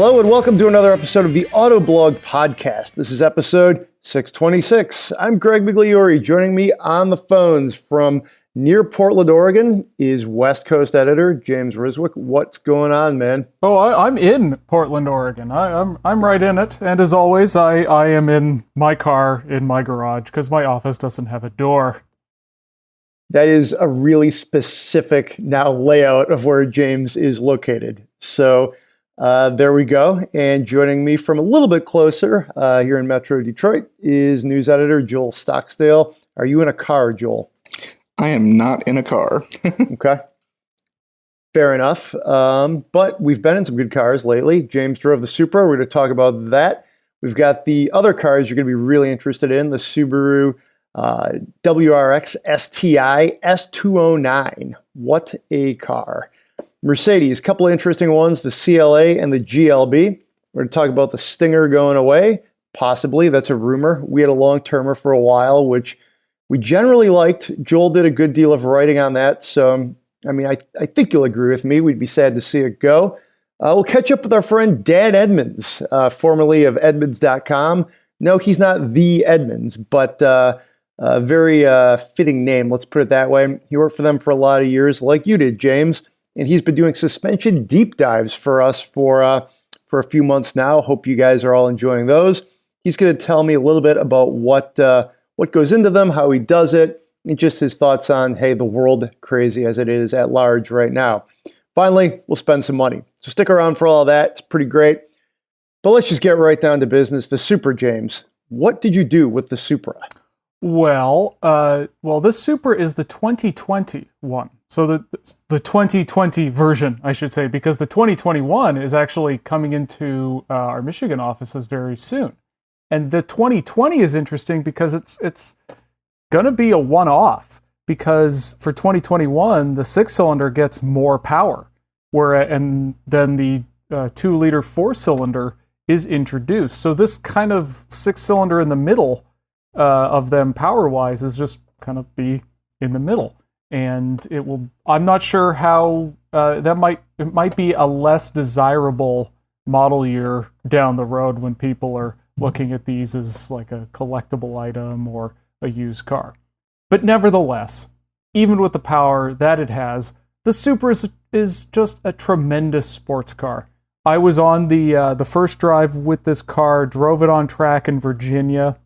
Hello and welcome to another episode of the Autoblog Podcast. This is episode 626. I'm Greg Migliore. Joining me on the phones from near Portland, Oregon is West Coast editor James Riswick. What's going on, man? Oh, I'm in Portland, Oregon. I'm right in it. And as always, I am in my car in my garage because my office doesn't have a door. That is a really specific now layout of where James is located. So there we go. And joining me from a little bit closer here in Metro Detroit is news editor Joel Stocksdale. Are you in a car, Joel? I am not in a car. Okay. Fair enough. But we've been in some good cars lately. James drove the Supra. We're going to talk about that. We've got the other cars you're going to be really interested in, the Subaru WRX STI S209. What a car. Mercedes, a couple of interesting ones, the CLA and the GLB. We're going to talk about the Stinger going away. Possibly, that's a rumor. We had a long-termer for a while, which we generally liked. Joel did a good deal of writing on that. So, I think you'll agree with me. We'd be sad to see it go. We'll catch up with our friend Dan Edmunds, formerly of Edmonds.com. No, he's not the Edmunds, but a very fitting name. Let's put it that way. He worked for them for a lot of years, like you did, James. And he's been doing suspension deep dives for us for a few months now. Hope you guys are all enjoying those. He's going to tell me a little bit about what goes into them, how he does it, and just his thoughts on, hey, the world, crazy as it is at large right now. Finally, we'll spend some money. So stick around for all that. It's pretty great. But let's just get right down to business. The Supra, James. What did you do with the Supra? Well, this Supra is the 2020 one. So the 2020 version, I should say, because the 2021 is actually coming into our Michigan offices very soon. And the 2020 is interesting because it's going to be a one-off, because for 2021, the six-cylinder gets more power, and then the 2-liter four-cylinder is introduced. So this kind of six-cylinder in the middle of them power-wise is just kind of be in the middle. And it will, I'm not sure how, it might be a less desirable model year down the road when people are looking at these as like a collectible item or a used car. But nevertheless, even with the power that it has, the Supra is just a tremendous sports car. I was on the first drive with this car, drove it on track in Virginia,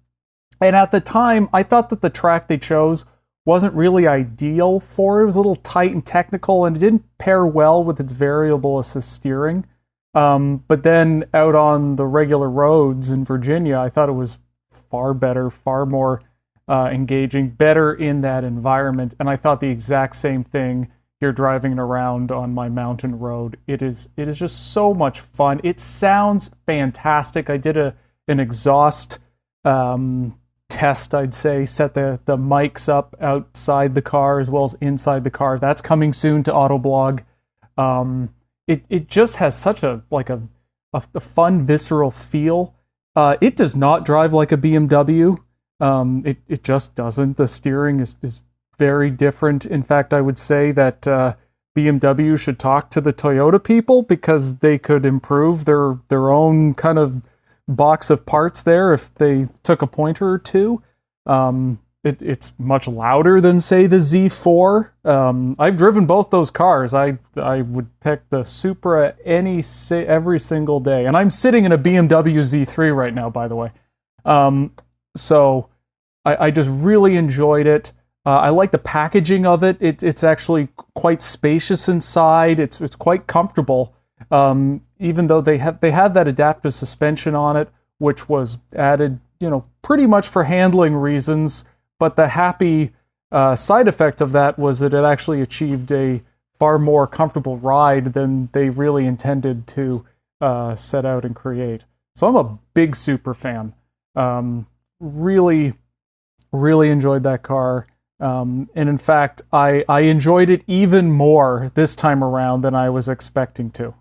and at the time, I thought that the track they chose wasn't really ideal for it. It was a little tight and technical, and it didn't pair well with its variable assist steering. But then out on the regular roads in Virginia, I thought it was far better, far more engaging, better in that environment. And I thought the exact same thing here driving around on my mountain road. It is just so much fun. It sounds fantastic. I did an exhaust test, I'd say, set the mics up outside the car as well as inside the car. That's coming soon to Autoblog. It just has such a fun, visceral feel. It does not drive like a BMW. It just doesn't. The steering is very different. In fact, I would say that BMW should talk to the Toyota people, because they could improve their own kind of box of parts there if they took a pointer or two. It's much louder than, say, the Z4. I've driven both those cars. I would pick the Supra every single day. And I'm sitting in a BMW Z3 right now, by the way. So I just really enjoyed it. I like the packaging of it. It's actually quite spacious inside. It's quite comfortable. Even though they have that adaptive suspension on it, which was added, pretty much for handling reasons. But the happy side effect of that was that it actually achieved a far more comfortable ride than they really intended to set out and create. So I'm a big Supra fan. Really, really enjoyed that car. And in fact, I enjoyed it even more this time around than I was expecting to.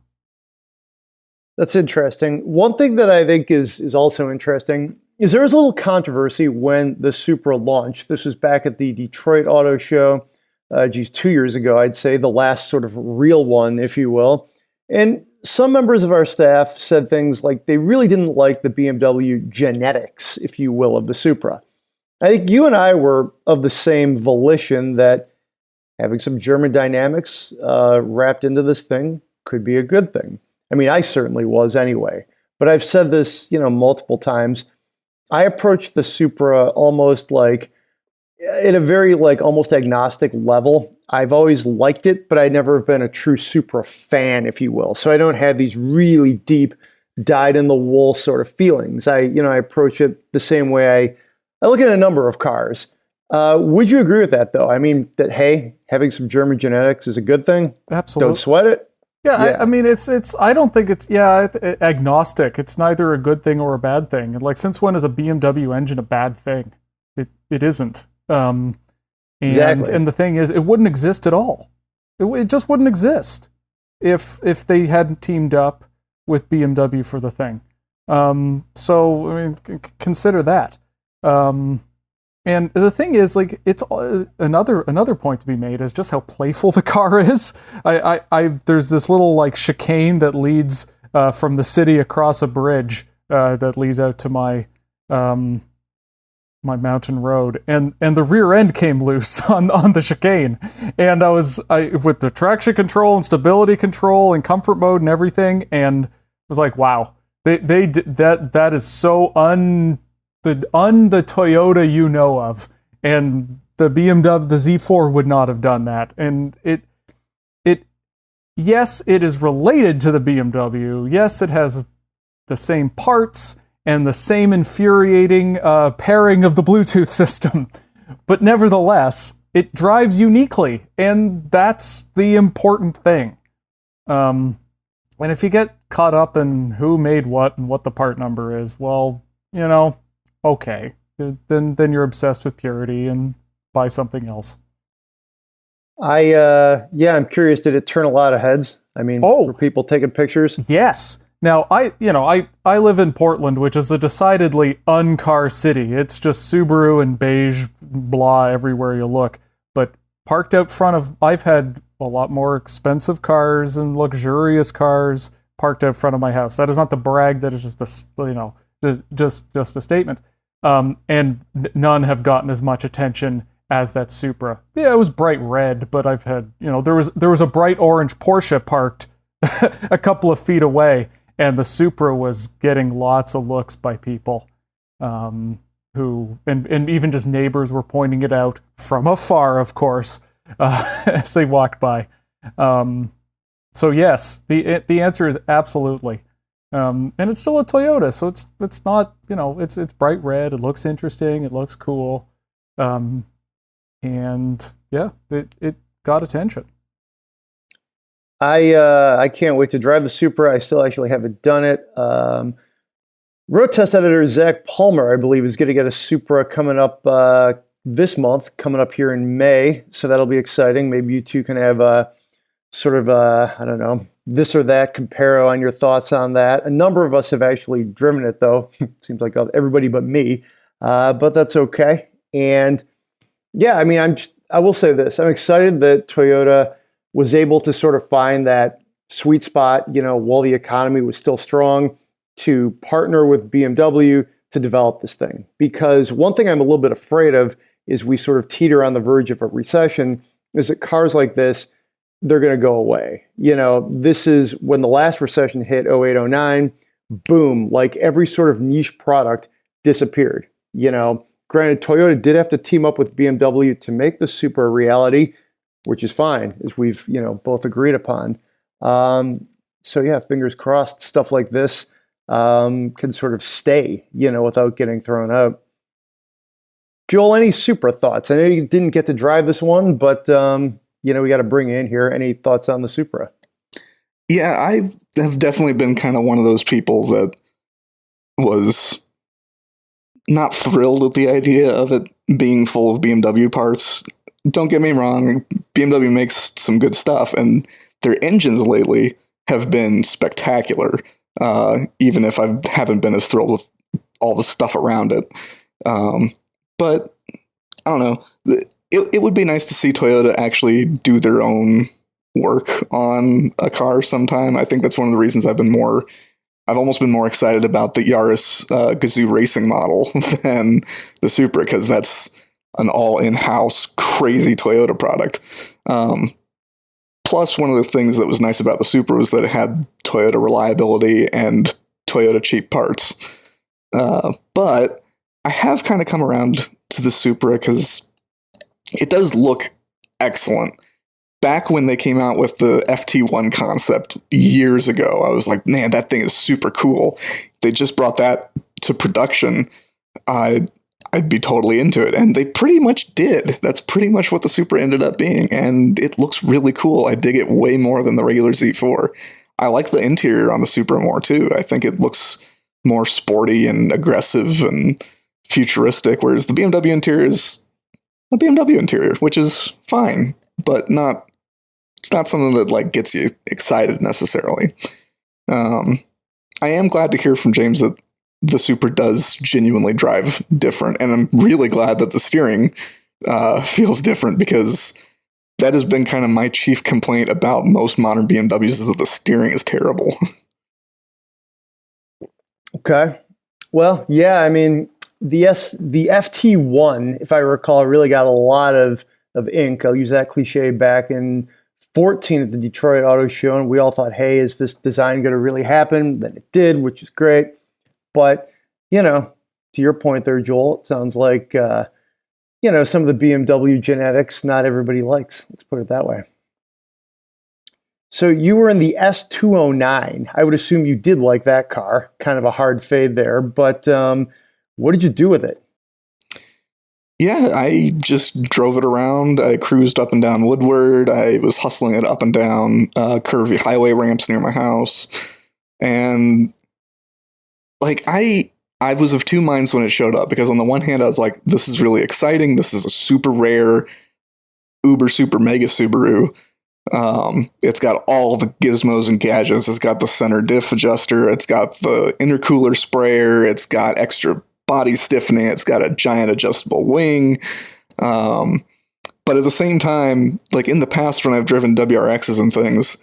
That's interesting. One thing that I think is also interesting is there was a little controversy when the Supra launched. This was back at the Detroit Auto Show, 2 years ago, I'd say, the last sort of real one, if you will. And some members of our staff said things like they really didn't like the BMW genetics, if you will, of the Supra. I think you and I were of the same volition that having some German dynamics wrapped into this thing could be a good thing. I mean, I certainly was anyway. But I've said this, multiple times. I approached the Supra almost like at a very almost agnostic level. I've always liked it, but I'd never been a true Supra fan, if you will. So I don't have these really deep, dyed-in-the-wool sort of feelings. I approach it the same way I look at a number of cars. Would you agree with that, though? I mean, that, hey, having some German genetics is a good thing? Absolutely. Don't sweat it? Yeah. I mean, I don't think it's, agnostic. It's neither a good thing or a bad thing. And since when is a BMW engine a bad thing? It isn't. Exactly. And the thing is, it wouldn't exist at all. It just wouldn't exist if they hadn't teamed up with BMW for the thing. So, I mean, consider that. And the thing is, it's another point to be made is just how playful the car is. There's this little chicane that leads from the city across a bridge that leads out to my mountain road, and the rear end came loose on the chicane, and I with the traction control and stability control and comfort mode and everything, and was like, wow, they did that is so the Toyota you know of, and the BMW, the Z4 would not have done that. And yes, it is related to the BMW. Yes, it has the same parts and the same infuriating pairing of the Bluetooth system. But nevertheless, it drives uniquely, and that's the important thing. And if you get caught up in who made what and what the part number is, well, okay, then you're obsessed with purity and buy something else. I'm curious, did it turn a lot of heads? I mean, were people taking pictures? Yes. Now, I live in Portland, which is a decidedly un-car city. It's just Subaru and beige blah everywhere you look. But parked out front of, I've had a lot more expensive cars and luxurious cars parked out front of my house. That is not the brag. That is just just a statement. And none have gotten as much attention as that Supra. Yeah, it was bright red, but I've had, there was a bright orange Porsche parked a couple of feet away, and the Supra was getting lots of looks by people, who and even just neighbors were pointing it out from afar, of course, as they walked by. So yes, the answer is absolutely. And it's still a Toyota, so it's not, it's bright red, it looks interesting, it looks cool. And yeah, it got attention. I can't wait to drive the Supra. I still actually haven't done it. Road test editor Zach Palmer, I believe, is going to get a Supra coming up this month, coming up here in May. So that'll be exciting. Maybe you two can have a sort of, I don't know, this or that comparo on your thoughts on that. A number of us have actually driven it, though. Seems like everybody but me, but that's okay. And yeah, I mean, I will say this. I'm excited that Toyota was able to sort of find that sweet spot, while the economy was still strong, to partner with BMW to develop this thing. Because one thing I'm a little bit afraid of is we sort of teeter on the verge of a recession, is that cars like this, they're going to go away. This is when the last recession hit, 08, 09, boom, every sort of niche product disappeared. Granted, Toyota did have to team up with BMW to make the Supra a reality, which is fine, as we've, both agreed upon. So yeah, fingers crossed, stuff like this can sort of stay, without getting thrown out. Joel, any Supra thoughts? I know you didn't get to drive this one, but we got to bring you in here. Any thoughts on the Supra? Yeah, I have definitely been kind of one of those people that was not thrilled with the idea of it being full of BMW parts. Don't get me wrong, BMW makes some good stuff, and their engines lately have been spectacular, even if I haven't been as thrilled with all the stuff around it. But, I don't know, it would be nice to see Toyota actually do their own work on a car sometime. I think that's one of the reasons I've almost been more excited about the Yaris Gazoo racing model than the Supra, because that's an all in-house crazy Toyota product. Plus, one of the things that was nice about the Supra was that it had Toyota reliability and Toyota cheap parts. But I have kind of come around to the Supra because it does look excellent. Back when they came out with the FT1 concept years ago, I was like, man, that thing is super cool. They just brought that to production. I'd be totally into it. And they pretty much did. That's pretty much what the Supra ended up being. And it looks really cool. I dig it way more than the regular Z4. I like the interior on the Supra more too. I think it looks more sporty and aggressive and futuristic, whereas the BMW interior is a BMW interior, which is fine, but it's not something that like gets you excited necessarily. I am glad to hear from James that the Supra does genuinely drive different, and I'm really glad that the steering feels different, because that has been kind of my chief complaint about most modern BMWs, is that the steering is terrible. Okay. Well, yeah, I mean, the FT1, if I recall, really got a lot of ink. I'll use that cliche back in 2014 at the Detroit Auto Show, and we all thought, hey, is this design going to really happen? Then it did, which is great. But, to your point there, Joel, it sounds like, some of the BMW genetics not everybody likes. Let's put it that way. So you were in the S209. I would assume you did like that car. Kind of a hard fade there, but what did you do with it? Yeah, I just drove it around. I cruised up and down Woodward. I was hustling it up and down curvy highway ramps near my house. And like I was of two minds when it showed up, because on the one hand, I was like, this is really exciting. This is a super rare, uber, super mega Subaru. It's got all the gizmos and gadgets. It's got the center diff adjuster. It's got the intercooler sprayer. It's got extra body stiffening. It's got a giant adjustable wing. But at the same time, like in the past when I've driven WRXs and things,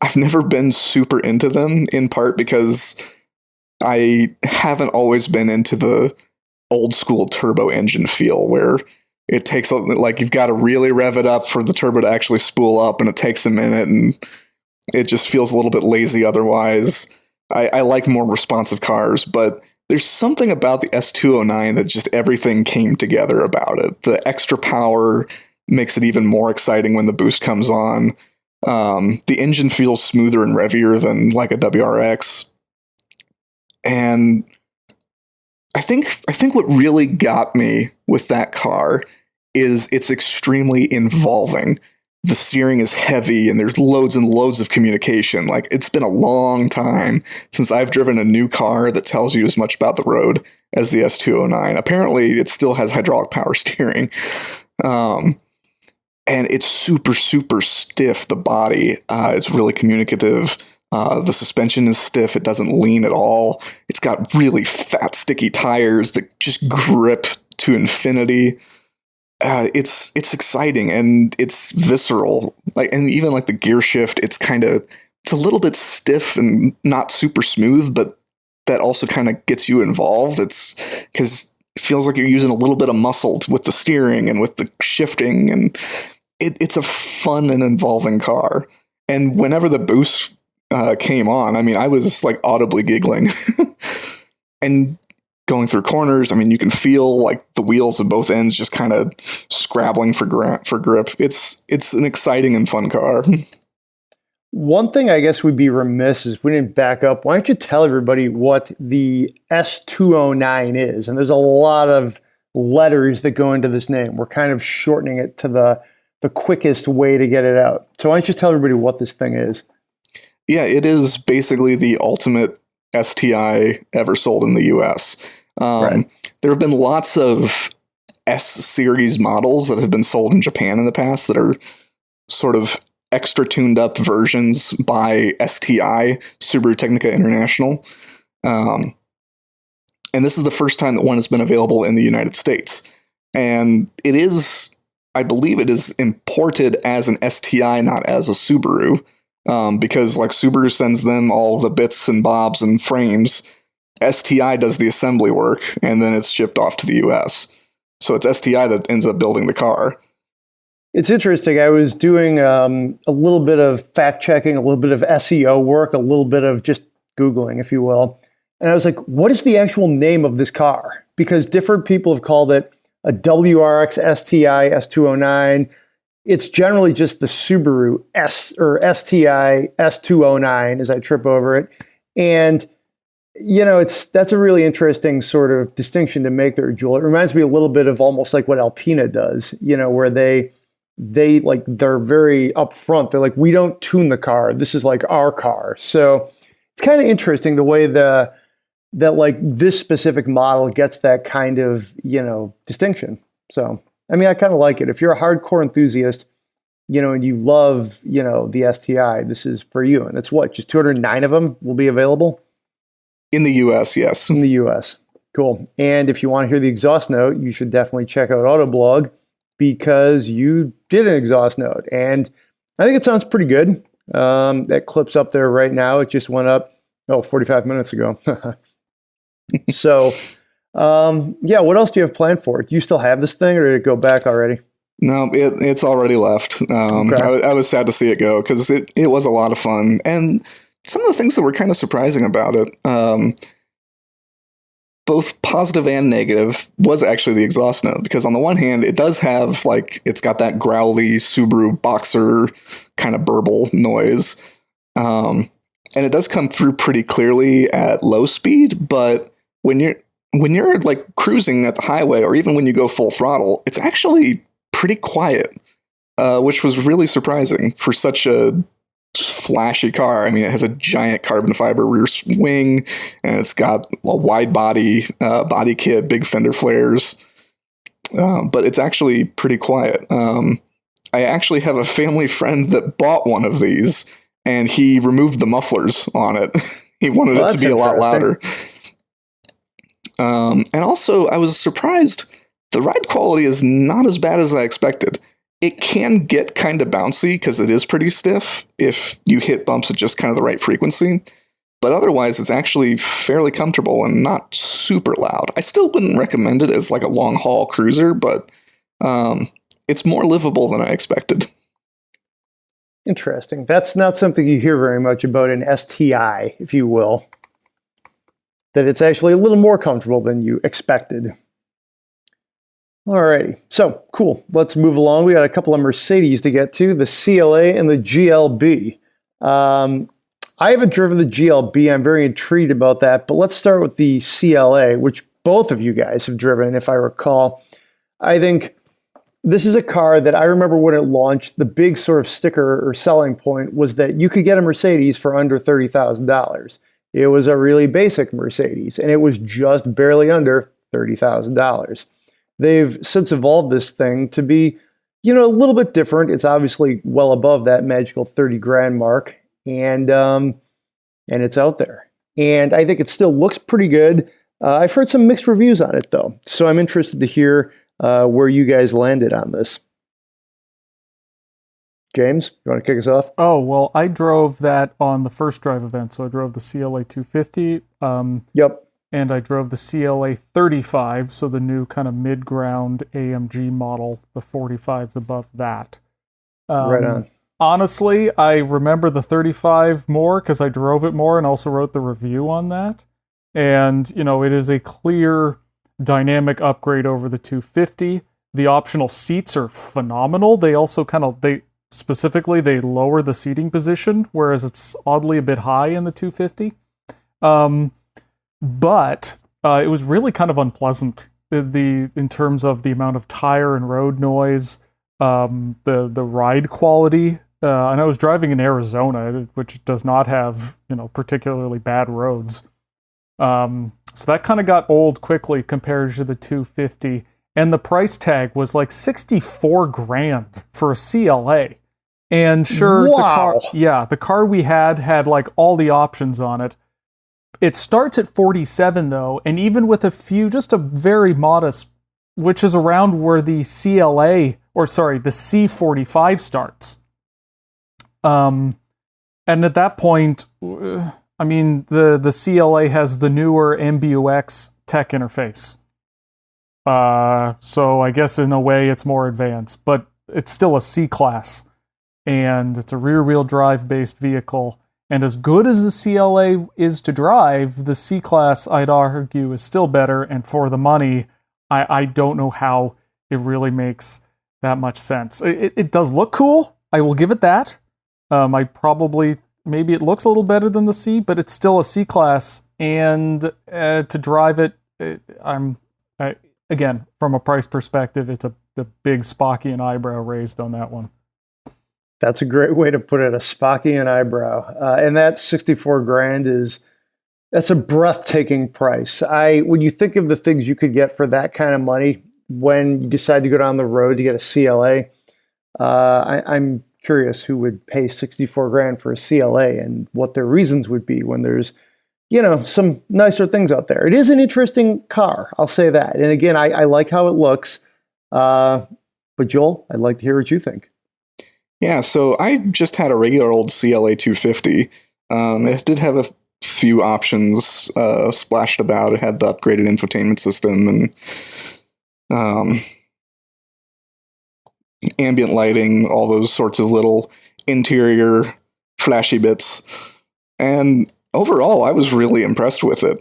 I've never been super into them, in part because I haven't always been into the old school turbo engine feel, where it takes, like, you've got to really rev it up for the turbo to actually spool up, and it takes a minute, and it just feels a little bit lazy otherwise. I like more responsive cars, but there's something about the S209 that just everything came together about it. The extra power makes it even more exciting when the boost comes on. The engine feels smoother and revier than like a WRX. And I think what really got me with that car is it's extremely involving. The steering is heavy, and there's loads and loads of communication. Like, it's been a long time since I've driven a new car that tells you as much about the road as the S209. Apparently, it still has hydraulic power steering. And it's super, super stiff. The body is really communicative. The suspension is stiff. It doesn't lean at all. It's got really fat, sticky tires that just grip to infinity. It's exciting, and it's visceral. Like, and even like the gear shift, it's a little bit stiff and not super smooth, but that also kind of gets you involved. It's because it feels like you're using a little bit of muscle with the steering and with the shifting, and it's a fun and involving car. And whenever the boost came on, I mean, I was like audibly giggling. And going through corners, I mean, you can feel like the wheels of both ends just kind of scrabbling for grip. It's an exciting and fun car. One thing I guess we'd be remiss is if we didn't back up. Why don't you tell everybody what the S209 is? And there's a lot of letters that go into this name. We're kind of shortening it to the quickest way to get it out. So why don't you tell everybody what this thing is? Yeah, it is basically the ultimate STI ever sold in the US. Right. There have been lots of S-series models that have been sold in Japan in the past that are sort of extra tuned up versions by STI, Subaru Technica International. And this is the first time that one has been available in the United States. And it is I believe it is imported as an STI, not as a Subaru, because like Subaru sends them all the bits and bobs and frames. STI does the assembly work, and then it's shipped off to the US. So it's STI that ends up building the car. It's interesting. I was doing a little bit of fact checking, a little bit of SEO work, a little bit of just Googling, if you will. And I was like, what is the actual name of this car? Because different people have called it a WRX STI S209. It's generally just the Subaru STI S209 as I trip over it. And, that's a really interesting sort of distinction to make there, Joel. It reminds me a little bit of almost like what Alpina does, where they're very upfront. They're like, we don't tune the car. This is like our car. So it's kind of interesting the way that like this specific model gets that kind of, distinction. So, I mean, I kind of like it. If you're a hardcore enthusiast, and you love, the STI, this is for you. And it's just 209 of them will be available? In the US, yes. In the US. Cool. And if you want to hear the exhaust note, you should definitely check out Autoblog because you did an exhaust note. And I think it sounds pretty good. That clip's up there right now. It just went up, 45 minutes ago. So, what else do you have planned for it? Do you still have this thing or did it go back already? No, it's already left. Okay. I was sad to see it go because it was a lot of fun. And some of the things that were kind of surprising about it, both positive and negative, was actually the exhaust note. Because on the one hand, it does have, it's got that growly Subaru Boxer kind of burble noise. And it does come through pretty clearly at low speed, but when you're like cruising at the highway or even when you go full throttle, it's actually pretty quiet, which was really surprising for such a flashy car. I mean, it has a giant carbon fiber rear wing, and it's got a wide body kit, big fender flares, but it's actually pretty quiet. I actually have a family friend that bought one of these, and he removed the mufflers on it. He wanted it to be a lot louder. And also, I was surprised. The ride quality is not as bad as I expected. It can get kind of bouncy because it is pretty stiff if you hit bumps at just kind of the right frequency. But otherwise, it's actually fairly comfortable and not super loud. I still wouldn't recommend it as like a long-haul cruiser, but it's more livable than I expected. Interesting. That's not something you hear very much about an STI, if you will. That it's actually a little more comfortable than you expected. Alrighty, so cool. Let's move along. We got a couple of Mercedes to get to, the CLA and the GLB. I haven't driven the GLB. I'm very intrigued about that, but let's start with the CLA, which both of you guys have driven, if I recall. I think this is a car that I remember when it launched, the big sort of sticker or selling point was that you could get a Mercedes for under $30,000. It was a really basic Mercedes, and it was just barely under $30,000. They've since evolved this thing to be, a little bit different. It's obviously well above that magical 30 grand mark, and it's out there. And I think it still looks pretty good. I've heard some mixed reviews on it, though, so I'm interested to hear where you guys landed on this. James, you want to kick us off? Oh, well, I drove that on the first drive event, so I drove the CLA 250. Yep. And I drove the CLA 35, so the new kind of mid-ground AMG model, the 45's above that. Right on. Honestly, I remember the 35 more because I drove it more and also wrote the review on that. And, it is a clear dynamic upgrade over the 250. The optional seats are phenomenal. They also specifically, they lower the seating position, whereas it's oddly a bit high in the 250. But it was really kind of unpleasant in terms of the amount of tire and road noise, the ride quality. And I was driving in Arizona, which does not have particularly bad roads. So that kind of got old quickly compared to the 250. And the price tag was like 64 grand for a CLA. And sure, wow. the car we had like all the options on it. It starts at 47 though, and even with just a very modest, which is around where the CLA or sorry, the C45 starts. And at that point, I mean, the CLA has the newer MBUX tech interface. So I guess in a way it's more advanced, but it's still a C-Class. And it's a rear-wheel drive-based vehicle. And as good as the CLA is to drive, the C-Class, I'd argue, is still better. And for the money, I don't know how it really makes that much sense. It does look cool. I will give it that. Maybe it looks a little better than the C, but it's still a C-Class. And to drive it, again, from a price perspective, it's the big Spockian eyebrow raised on that one. That's a great way to put it, a Spockian eyebrow. And that 64 grand that's a breathtaking price. When you think of the things you could get for that kind of money, when you decide to go down the road to get a CLA, I'm curious who would pay 64 grand for a CLA and what their reasons would be when there's, some nicer things out there. It is an interesting car, I'll say that. And again, I like how it looks. But Joel, I'd like to hear what you think. Yeah, so I just had a regular old CLA 250. It did have a few options splashed about. It had the upgraded infotainment system and ambient lighting, all those sorts of little interior flashy bits. And overall, I was really impressed with it.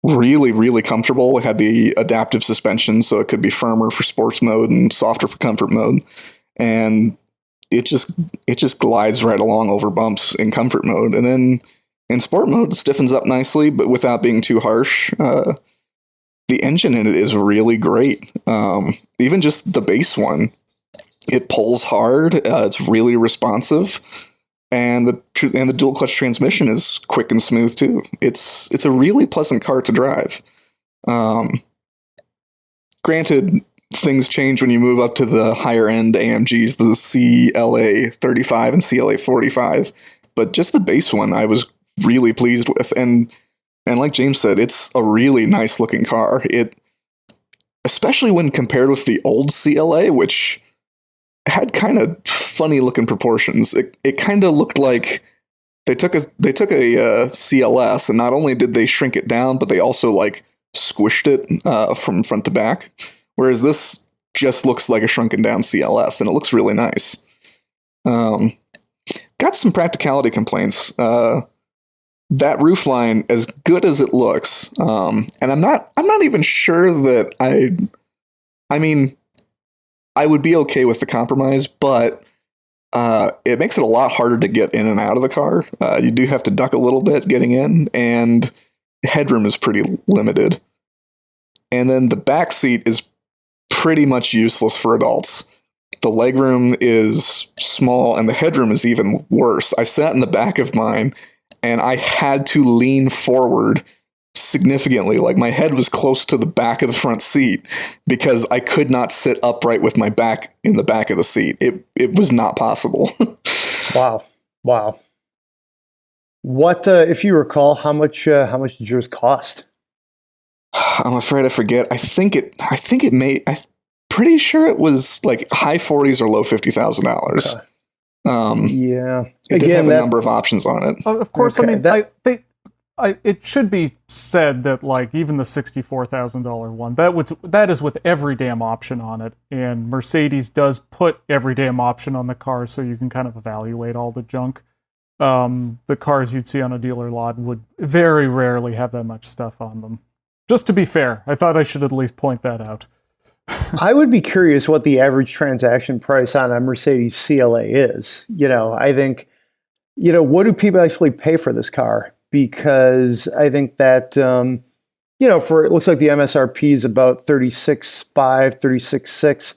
Really, really comfortable. It had the adaptive suspension, so it could be firmer for sports mode and softer for comfort mode. And it just glides right along over bumps in comfort mode. And then in sport mode, it stiffens up nicely, but without being too harsh. The engine in it is really great. Even just the base one, it pulls hard. It's really responsive. And the dual clutch transmission is quick and smooth too. It's a really pleasant car to drive. Granted, things change when you move up to the higher end AMGs, the CLA 35 and CLA 45. But just the base one, I was really pleased with. And like James said, it's a really nice looking car. It, especially when compared with the old CLA, which had kind of funny looking proportions. It kind of looked like they took a CLS, and not only did they shrink it down, but they also like squished it from front to back. Whereas this just looks like a shrunken down CLS, and it looks really nice. Got some practicality complaints. That roofline, as good as it looks, and I'm not even sure that I mean, I would be okay with the compromise, but it makes it a lot harder to get in and out of the car. You do have to duck a little bit getting in, and headroom is pretty limited. And then the back seat is pretty much useless for adults. The legroom is small, and the headroom is even worse. I sat in the back of mine, and I had to lean forward significantly. Like, my head was close to the back of the front seat because I could not sit upright with my back in the back of the seat. It was not possible. Wow. What, if you recall, how much did yours cost? I'm afraid I forget. I'm pretty sure it was like high 40s or low $50,000. Okay. Yeah. It did have a number of options on it. Of course, Okay, I mean, it should be said that, like, even the $64,000 one, that is with every damn option on it, and Mercedes does put every damn option on the car, so you can kind of evaluate all the junk. The cars you'd see on a dealer lot would very rarely have that much stuff on them. Just to be fair, I thought I should at least point that out. I would be curious what the average transaction price on a Mercedes CLA is. I think, what do people actually pay for this car? Because I think that, it looks like the MSRP is about 36.5, 36.6.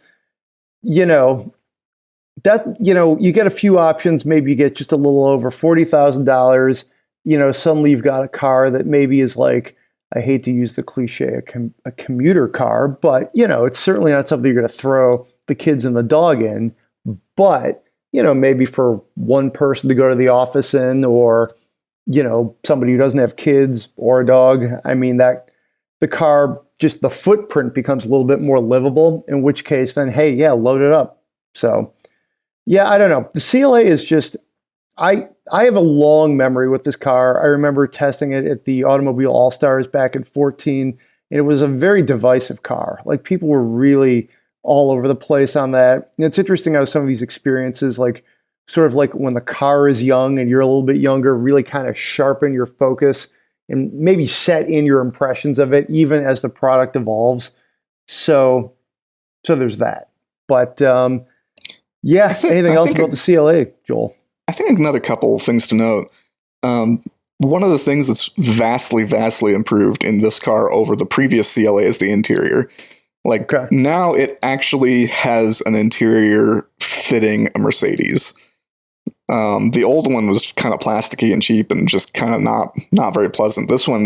You get a few options. Maybe you get just a little over $40,000. Suddenly you've got a car that maybe is like, I hate to use the cliche, a commuter car, but, it's certainly not something you're going to throw the kids and the dog in. But, maybe for one person to go to the office in, or, somebody who doesn't have kids or a dog. I mean, that the car just the footprint becomes a little bit more livable, in which case then, hey, yeah, load it up. So yeah, I don't know. The CLA is just, I have a long memory with this car. I remember testing it at the Automobile All-Stars back in 14, and it was a very divisive car. Like, people were really all over the place on that. And it's interesting how some of these experiences, like sort of like when the car is young and you're a little bit younger, really kind of sharpen your focus and maybe set in your impressions of it, even as the product evolves. So there's that. But yeah, anything else about the CLA, Joel? I think another couple of things to note. One of the things that's vastly, vastly improved in this car over the previous CLA is the interior. Like, now it actually has an interior fitting a Mercedes. The old one was kind of plasticky and cheap and just kind of not very pleasant. This one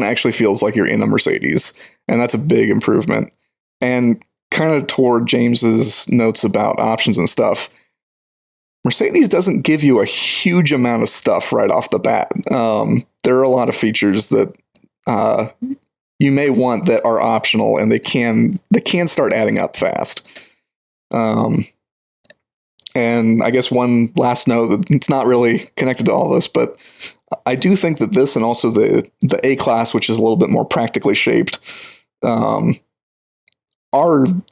actually feels like you're in a Mercedes, and that's a big improvement. And kind of toward James's notes about options and stuff, Mercedes doesn't give you a huge amount of stuff right off the bat. There are a lot of features that you may want that are optional, and they can start adding up fast. And I guess one last note, that it's not really connected to all this, but I do think that this and also the A-Class, which is a little bit more practically shaped, are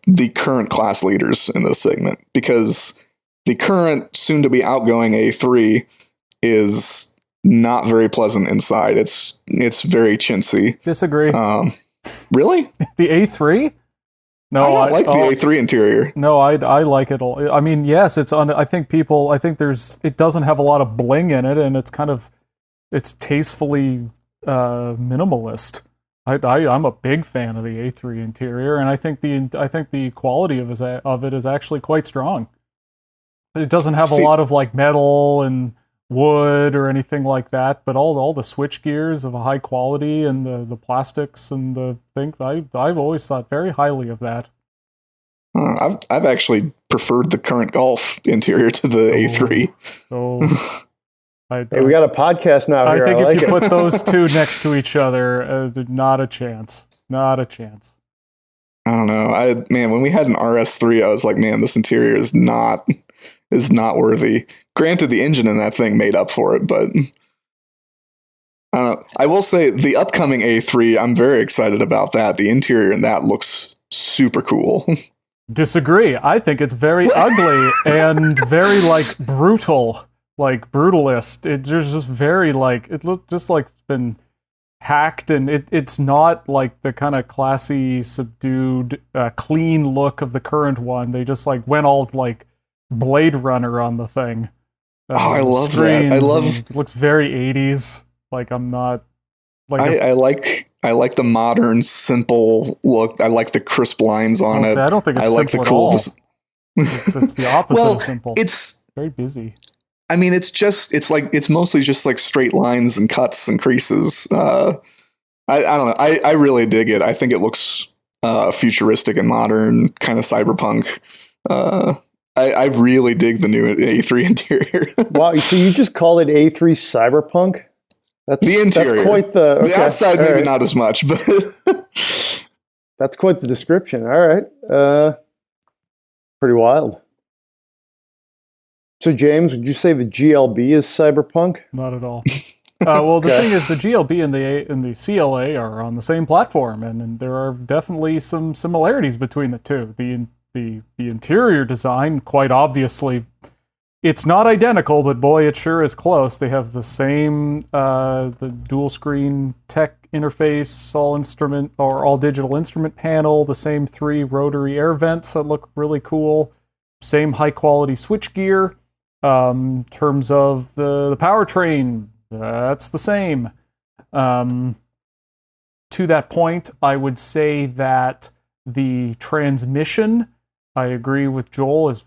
the current class leaders in this segment, because the current soon-to-be outgoing A3 is not very pleasant inside. It's very chintzy. Disagree. Really? The A3? No, I don't like the A3 interior. No, I like it all. I mean, yes, it doesn't have a lot of bling in it, and it's tastefully minimalist. I'm a big fan of the A3 interior, and I think the quality of it is actually quite strong. It doesn't have a lot of like metal and wood or anything like that, but all the switch gears of a high quality, and the plastics and the thing, I've always thought very highly of that. I've actually preferred the current Golf interior to the A3. Hey, we got a podcast now. I think if you put those two next to each other, not a chance. Not a chance. I don't know. When we had an RS3, I was like, man, this interior is not worthy. Granted, the engine in that thing made up for it, but I don't know. I will say the upcoming A3, I'm very excited about that. The interior in that looks super cool. Disagree. I think it's very ugly and very like brutal, like brutalist. It's just very like, it looks just like it's been hacked, and it's not like the kind of classy, subdued, clean look of the current one. They just like went all like Blade Runner on the thing. I love that. It looks very 80s. Like, I'm not like I like the modern, simple look. I like the crisp lines on it. I don't think it's simple at all. It's the opposite of simple. It's very busy. I mean, it's mostly just like straight lines and cuts and creases. I don't know. I really dig it. I think it looks futuristic and modern, kind of cyberpunk. I really dig the new A3 interior. Wow, so you just call it A3 Cyberpunk? That's the interior. That's quite the... Okay. The outside, maybe not as much, but... That's quite the description. All right. Pretty wild. So, James, would you say the GLB is cyberpunk? Not at all. Well, the thing is, the GLB and the CLA are on the same platform, and there are definitely some similarities between the two. The interior design, quite obviously, it's not identical, but boy, it sure is close. They have the same the dual screen tech interface, all digital instrument panel, the same 3 rotary air vents that look really cool, same high quality switch gear. In terms of the powertrain, that's the same. To that point, I would say that the transmission, I agree with Joel, is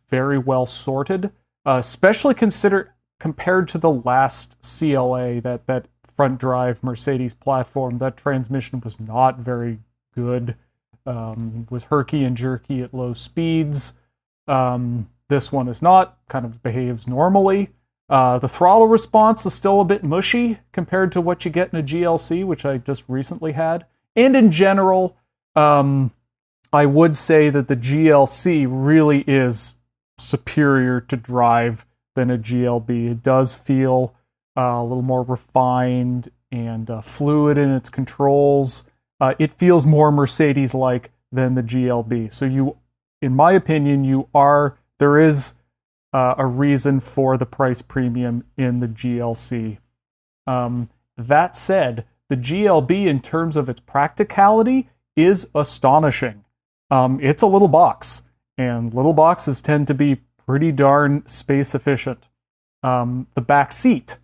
very well sorted, especially compared to the last CLA, that front drive Mercedes platform. That transmission was not very good. Was herky and jerky at low speeds. This one is not, kind of behaves normally. The throttle response is still a bit mushy compared to what you get in a GLC, which I just recently had. And in general, I would say that the GLC really is superior to drive than a GLB. It does feel a little more refined and fluid in its controls. It feels more Mercedes-like than the GLB. So you, in my opinion, there is a reason for the price premium in the GLC. That said, the GLB, in terms of its practicality, is astonishing. It's a little box, and little boxes tend to be pretty darn space efficient. The back seat,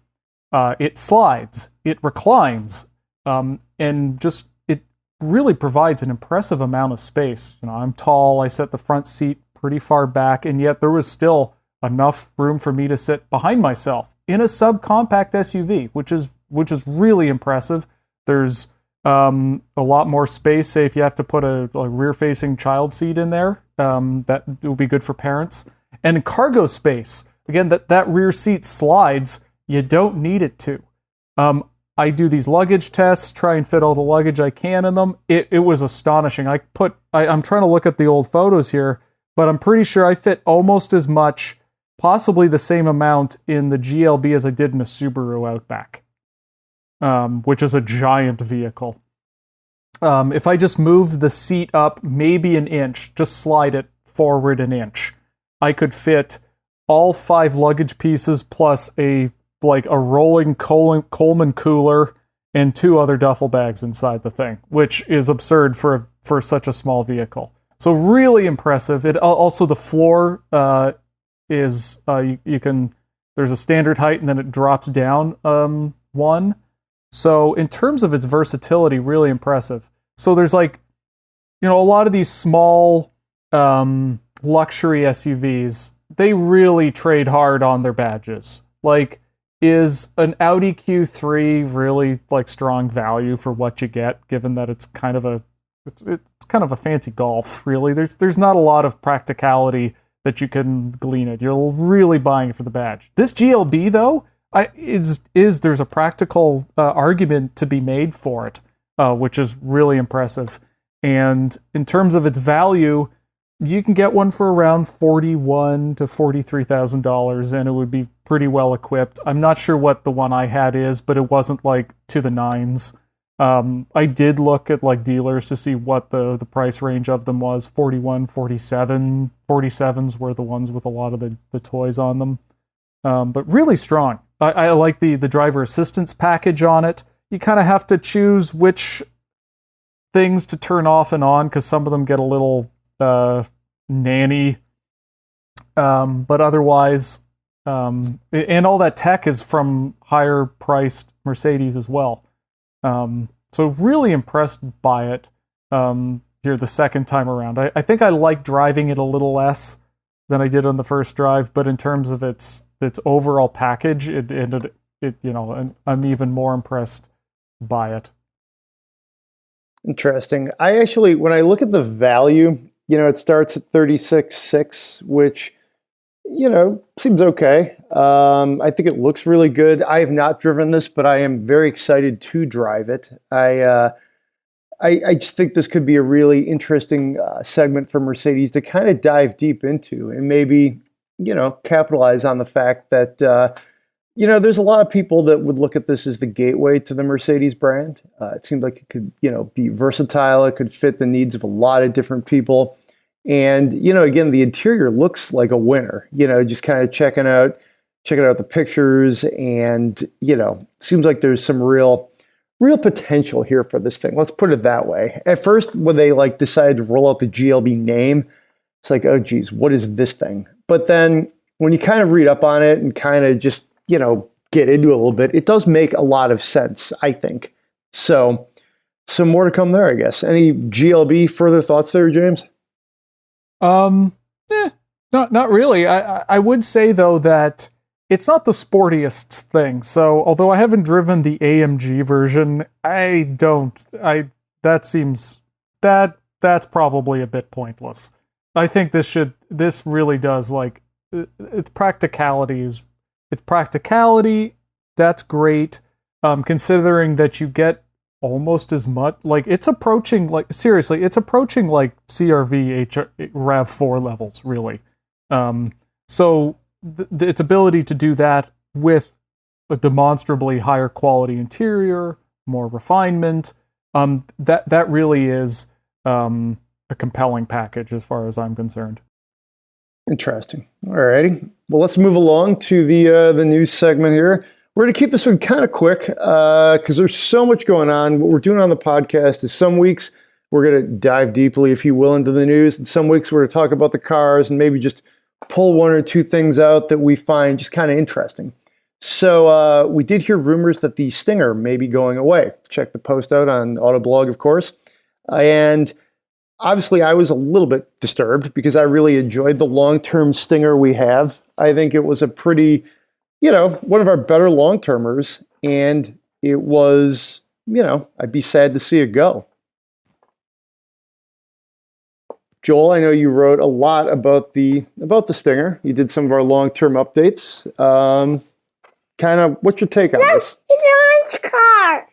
it slides, it reclines, and just it really provides an impressive amount of space. I'm tall, I set the front seat pretty far back, and yet there was still enough room for me to sit behind myself in a subcompact SUV, which is really impressive. There's a lot more space. Say if you have to put a rear-facing child seat in there, that will be good for parents. And cargo space, again, that rear seat slides. You don't need it to. I do these luggage tests, try and fit all the luggage I can in them. It was astonishing. I'm trying to look at the old photos here, but I'm pretty sure I fit almost as much, possibly the same amount, in the GLB as I did in a Subaru Outback, which is a giant vehicle. If I just moved the seat up maybe an inch, just slide it forward an inch, I could fit all 5 luggage pieces plus a rolling Coleman cooler and 2 other duffel bags inside the thing, which is absurd for such a small vehicle. So really impressive. It also, the floor is you can, there's a standard height and then it drops down one. So in terms of its versatility, really impressive. So there's a lot of these small luxury SUVs, they really trade hard on their badges. Is an Audi Q3 really strong value for what you get, given that it's kind of a fancy Golf, really? There's not a lot of practicality that you can glean it. You're really buying it for the badge. This GLB, though, there's a practical argument to be made for it, which is really impressive. And in terms of its value, you can get one for around $41,000 to $43,000, and it would be pretty well equipped. I'm not sure what the one I had is, but it wasn't to the nines. I did look at dealers to see what the price range of them was. 41, 47, 47s were the ones with a lot of the toys on them. But really strong. I like the driver assistance package on it. You kind of have to choose which things to turn off and on, because some of them get a little nanny. But otherwise, and all that tech is from higher priced Mercedes as well. So really impressed by it here the second time around. I think I like driving it a little less than I did on the first drive, but in terms of its overall package, I'm even more impressed by it. Interesting. When I look at the value, it starts at 36.6, which, seems okay. I think it looks really good. I have not driven this, but I am very excited to drive it. I just think this could be a really interesting segment for Mercedes to kind of dive deep into, and maybe, capitalize on the fact that, there's a lot of people that would look at this as the gateway to the Mercedes brand. It seems like it could, be versatile. It could fit the needs of a lot of different people. And, again, the interior looks like a winner, just kind of checking out the pictures, and, seems like there's some real potential here for this thing. Let's put it that way. At first, when they decided to roll out the GLB name, it's oh geez, what is this thing? But then when you kind of read up on it and kind of just, get into it a little bit, it does make a lot of sense, I think. So some more to come there, I guess. Any GLB further thoughts there, James? Not really. I would say, though, that it's not the sportiest thing. So although I haven't driven the AMG version, that's probably a bit pointless. I think this really does, its practicality, that's great. Considering that you get almost as much. Like it's approaching, like seriously, it's approaching like CRV RAV4 levels, really. So its ability to do that with a demonstrably higher quality interior, more refinement, that really is a compelling package as far as I'm concerned. Interesting. Alrighty. Well, let's move along to the news segment here. We're going to keep this one kind of quick because there's so much going on. What we're doing on the podcast is some weeks we're going to dive deeply, if you will, into the news. And some weeks we're going to talk about the cars and maybe just pull one or two things out that we find just kind of interesting. So we did hear rumors that the Stinger may be going away. Check the post out on Autoblog, of course. And obviously, I was a little bit disturbed because I really enjoyed the long-term Stinger we have. I think it was a pretty, one of our better long-termers. And it was, I'd be sad to see it go. Joel, I know you wrote a lot about the Stinger. You did some of our long-term updates. Kind of, what's your take on this? It's an orange car.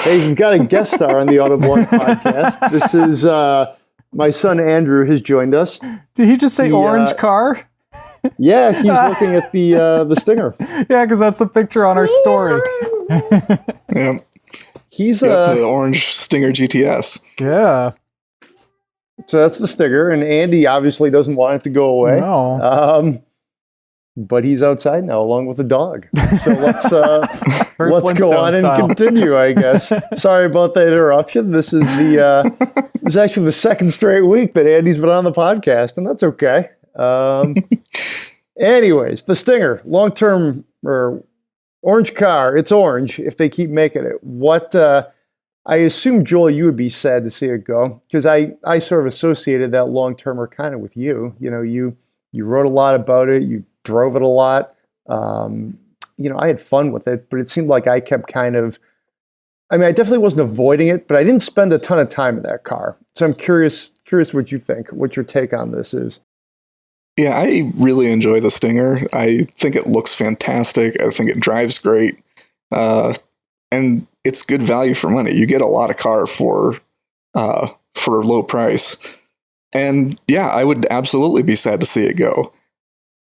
Hey, you've got a guest star on the Autoblog Podcast. This is my son Andrew has joined us. Did he just say orange car? Yeah, he's looking at the Stinger. Yeah, because that's the picture on our story. Yeah. He's the orange Stinger GTS. Yeah. So that's the Stinger, and Andy obviously doesn't want it to go away. No. But he's outside now, along with the dog. So let's Flintstone go on and style. continue, I guess. Sorry about the interruption. This is this is actually the second straight week that Andy's been on the podcast, and that's okay. Anyways, the Stinger, long-term or orange car. It's orange if they keep making it. What I assume, Joel, you would be sad to see it go because I sort of associated that long-termer kind of with you. You wrote a lot about it. You drove it a lot. I had fun with it, but it seemed like I kept I definitely wasn't avoiding it, but I didn't spend a ton of time in that car. So I'm curious what you think, what your take on this is. Yeah, I really enjoy the Stinger. I think it looks fantastic. I think it drives great. And it's good value for money. You get a lot of car for a low price. And yeah, I would absolutely be sad to see it go.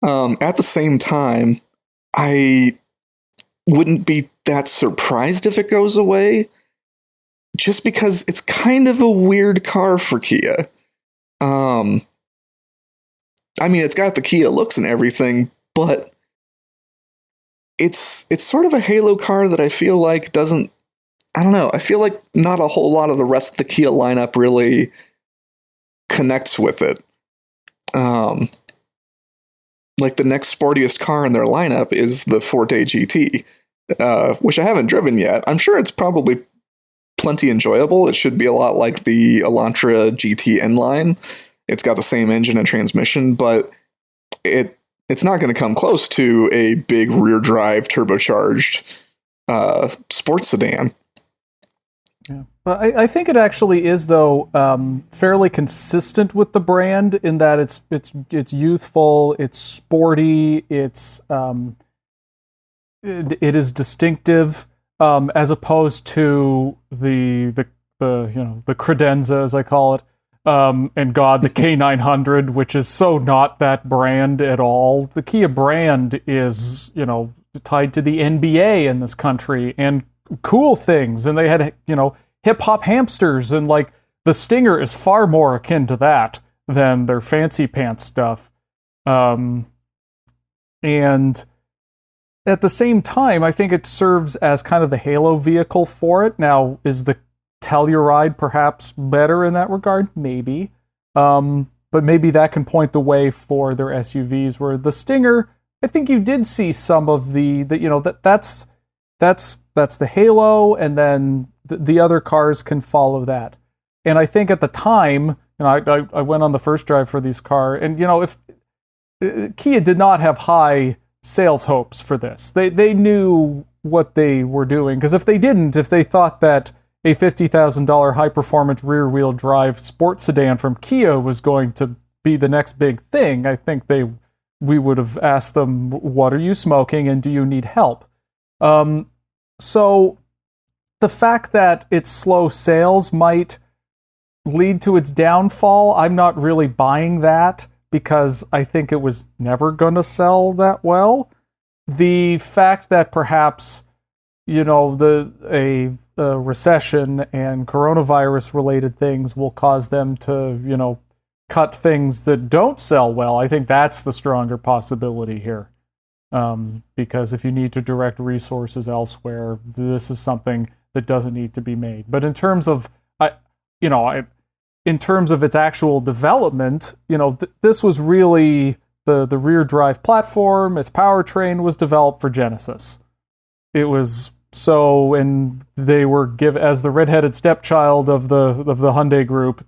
At the same time, I wouldn't be that surprised if it goes away, just because it's kind of a weird car for Kia. It's got the Kia looks and everything, but it's sort of a halo car that I feel like doesn't, I don't know, I feel like not a whole lot of the rest of the Kia lineup really connects with it. Like the next sportiest car in their lineup is the Forte GT, which I haven't driven yet. I'm sure it's probably plenty enjoyable. It should be a lot like the Elantra GT N-Line. It's got the same engine and transmission, but it's not going to come close to a big rear drive turbocharged sports sedan. Yeah. But I think it actually is, though, fairly consistent with the brand in that it's youthful, it's sporty, it is distinctive, as opposed to the credenza, as I call it, and God, the K900, which is so not that brand at all. The Kia brand is tied to the NBA in this country and cool things, and they had hip-hop hamsters, and the Stinger is far more akin to that than their fancy pants stuff. And at the same time, I think it serves as kind of the halo vehicle for it. Now, is the Telluride perhaps better in that regard? Maybe. But maybe that can point the way for their SUVs, where the Stinger, I think you did see some of that's the halo, and then the other cars can follow that. And I think at the time, I went on the first drive for these cars, and if Kia did not have high sales hopes for this, they knew what they were doing, because if they thought that a $50,000 high-performance rear-wheel drive sports sedan from Kia was going to be the next big thing, I think we would have asked them, what are you smoking and do you need help? So the fact that its slow sales might lead to its downfall, I'm not really buying that because I think it was never going to sell that well. The fact that perhaps, a recession and coronavirus related things will cause them to, cut things that don't sell well, I think that's the stronger possibility here. Because if you need to direct resources elsewhere, this is something that doesn't need to be made. But in terms of, in terms of its actual development, this was really the rear drive platform. Its powertrain was developed for Genesis. It was so, and they were given as the redheaded stepchild of the Hyundai group.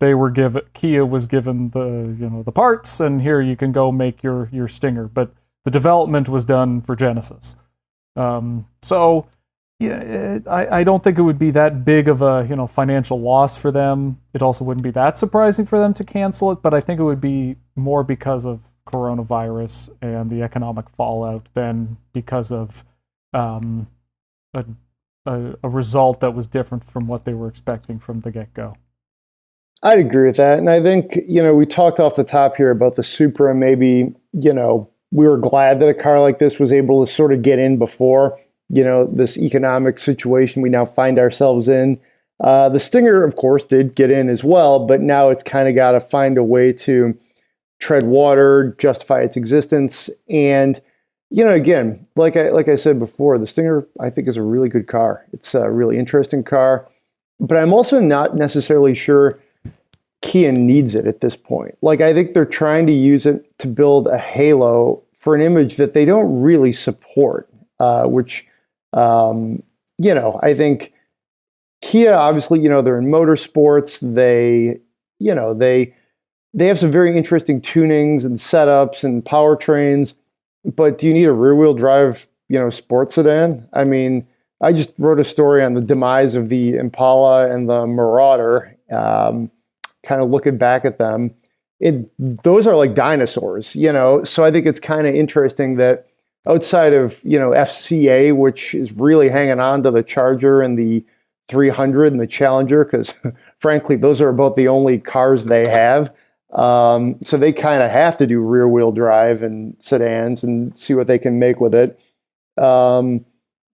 Kia was given the parts, and here you can go make your Stinger. But the development was done for Genesis. So yeah, I don't think it would be that big of a financial loss for them. It also wouldn't be that surprising for them to cancel it, but I think it would be more because of coronavirus and the economic fallout than because of a result that was different from what they were expecting from the get-go. I'd agree with that. And I think, we talked off the top here about the Supra, and maybe, we were glad that a car like this was able to sort of get in before, this economic situation we now find ourselves in. The Stinger, of course, did get in as well, but now it's kind of got to find a way to tread water, justify its existence. And, again, like I said before, the Stinger, I think, is a really good car. It's a really interesting car, but I'm also not necessarily sure Kia needs it at this point. Like, I think they're trying to use it to build a halo for an image that they don't really support, which, I think Kia, obviously, they're in motorsports. They have some very interesting tunings and setups and powertrains, but do you need a rear-wheel drive, sports sedan? I mean, I just wrote a story on the demise of the Impala and the Marauder, kind of looking back at them. Those are like dinosaurs, so I think it's kind of interesting that outside of, FCA, which is really hanging on to the Charger and the 300 and the Challenger, because frankly, those are about the only cars they have. So they kind of have to do rear wheel drive and sedans and see what they can make with it.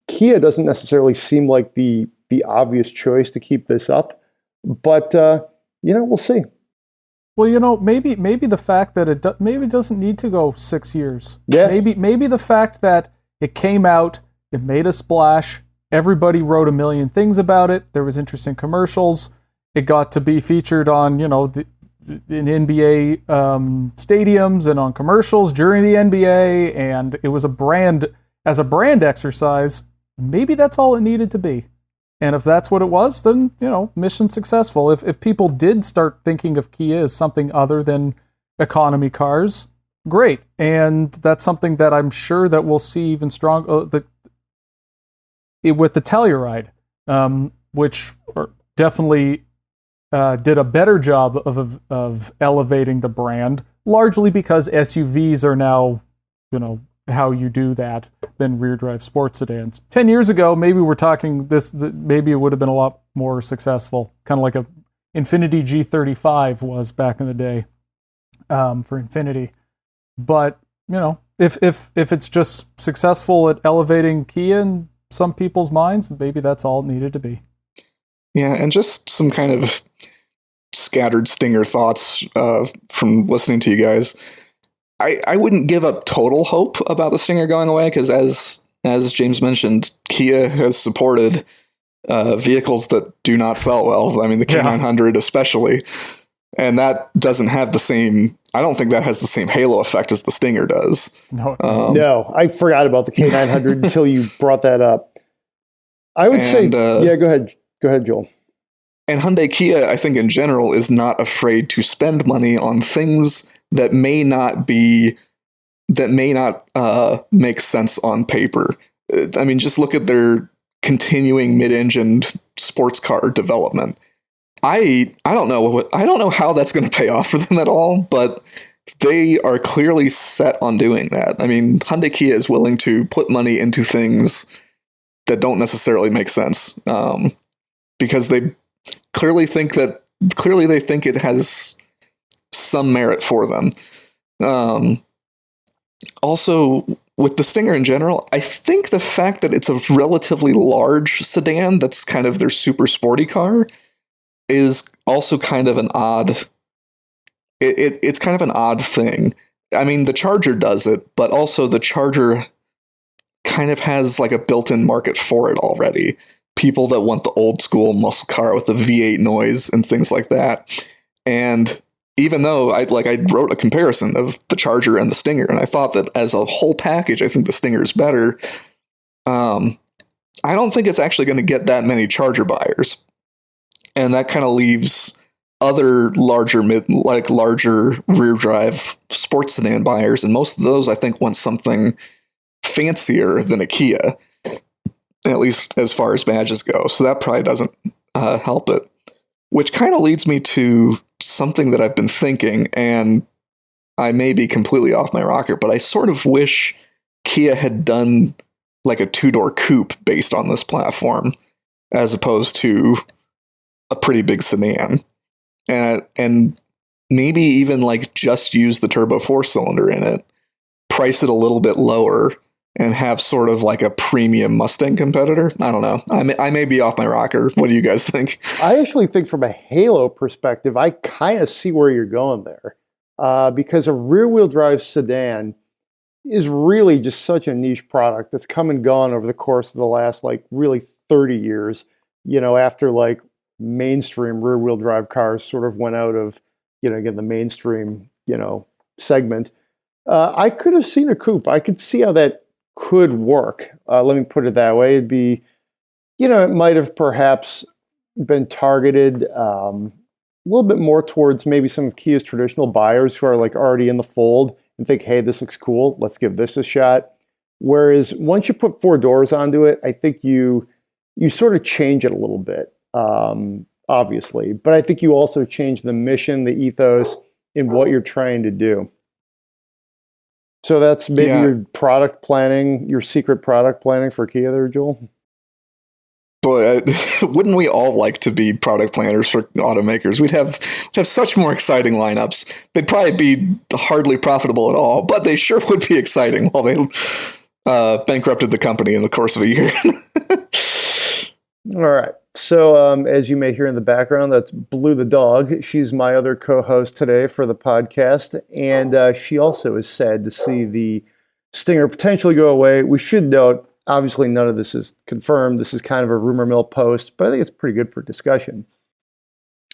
Kia doesn't necessarily seem like the obvious choice to keep this up, but we'll see. Well, maybe the fact that it doesn't need to go 6 years. Yeah. Maybe the fact that it came out, it made a splash, everybody wrote a million things about it. There was interesting commercials. It got to be featured on in NBA stadiums and on commercials during the NBA, and it was a brand exercise. Maybe that's all it needed to be. And if that's what it was, then, mission successful. If people did start thinking of Kia as something other than economy cars, great. And that's something that I'm sure that we'll see even stronger with the Telluride, which definitely did a better job of elevating the brand, largely because SUVs are now, how you do that than rear drive sports sedans. 10 years ago, maybe we're talking maybe it would have been a lot more successful, kind of like a Infiniti G35 was back in the day for Infiniti. But, if it's just successful at elevating Kia in some people's minds, maybe that's all it needed to be. Yeah, and just some kind of scattered Stinger thoughts from listening to you guys. I wouldn't give up total hope about the Stinger going away, because as James mentioned, Kia has supported vehicles that do not sell well. I mean, the K900 especially, and that doesn't have the same. I don't think that has the same halo effect as the Stinger does. No, I forgot about the K900 until you brought that up. I would say, yeah, go ahead, Joel. And Hyundai Kia, I think in general, is not afraid to spend money on things that may not make sense on paper. I mean, just look at their continuing mid-engined sports car development. I don't know how that's going to pay off for them at all, but they are clearly set on doing that. I mean, Hyundai Kia is willing to put money into things that don't necessarily make sense. because they clearly think it has some merit for them. Also, with the Stinger in general, I think the fact that it's a relatively large sedan that's kind of their super sporty car is also kind of an odd. It's kind of an odd thing. I mean, the Charger does it, but also the Charger kind of has like a built-in market for it already. People that want the old school muscle car with the V8 noise and things like that. And even though I wrote a comparison of the Charger and the Stinger, and I thought that as a whole package, I think the Stinger is better. I don't think it's actually going to get that many Charger buyers, and that kind of leaves other larger rear drive sports sedan buyers, and most of those I think want something fancier than a Kia, at least as far as badges go. So that probably doesn't help it. Which kind of leads me to something that I've been thinking, and I may be completely off my rocker, but I sort of wish Kia had done like a two-door coupe based on this platform, as opposed to a pretty big sedan. And maybe even like just use the turbo 4-cylinder in it, price it a little bit lower, and have sort of like a premium Mustang competitor. I don't know. I may be off my rocker. What do you guys think? I actually think from a halo perspective, I kind of see where you're going there. Because a rear-wheel drive sedan is really just such a niche product that's come and gone over the course of the last like really 30 years, after like mainstream rear-wheel drive cars sort of went out of, again, the mainstream, segment. I could have seen a coupe. I could see how that could work. Let me put it that way. It'd be, it might have perhaps been targeted a little bit more towards maybe some of Kia's traditional buyers who are like already in the fold and think, hey, this looks cool. Let's give this a shot. Whereas once you put 4 doors onto it, I think you sort of change it a little bit, obviously. But I think you also change the mission, the ethos, in what you're trying to do. So that's maybe your product planning, your secret product planning for Kia there, Joel? Boy, wouldn't we all like to be product planners for automakers? We'd have such more exciting lineups. They'd probably be hardly profitable at all, but they sure would be exciting while they bankrupted the company in the course of a year. All right. So as you may hear in the background, that's Blue the dog. She's my other co-host today for the podcast, and she also is sad to see the Stinger potentially go away. We should note, obviously none of this is confirmed. This is kind of a rumor mill post, but I think it's pretty good for discussion.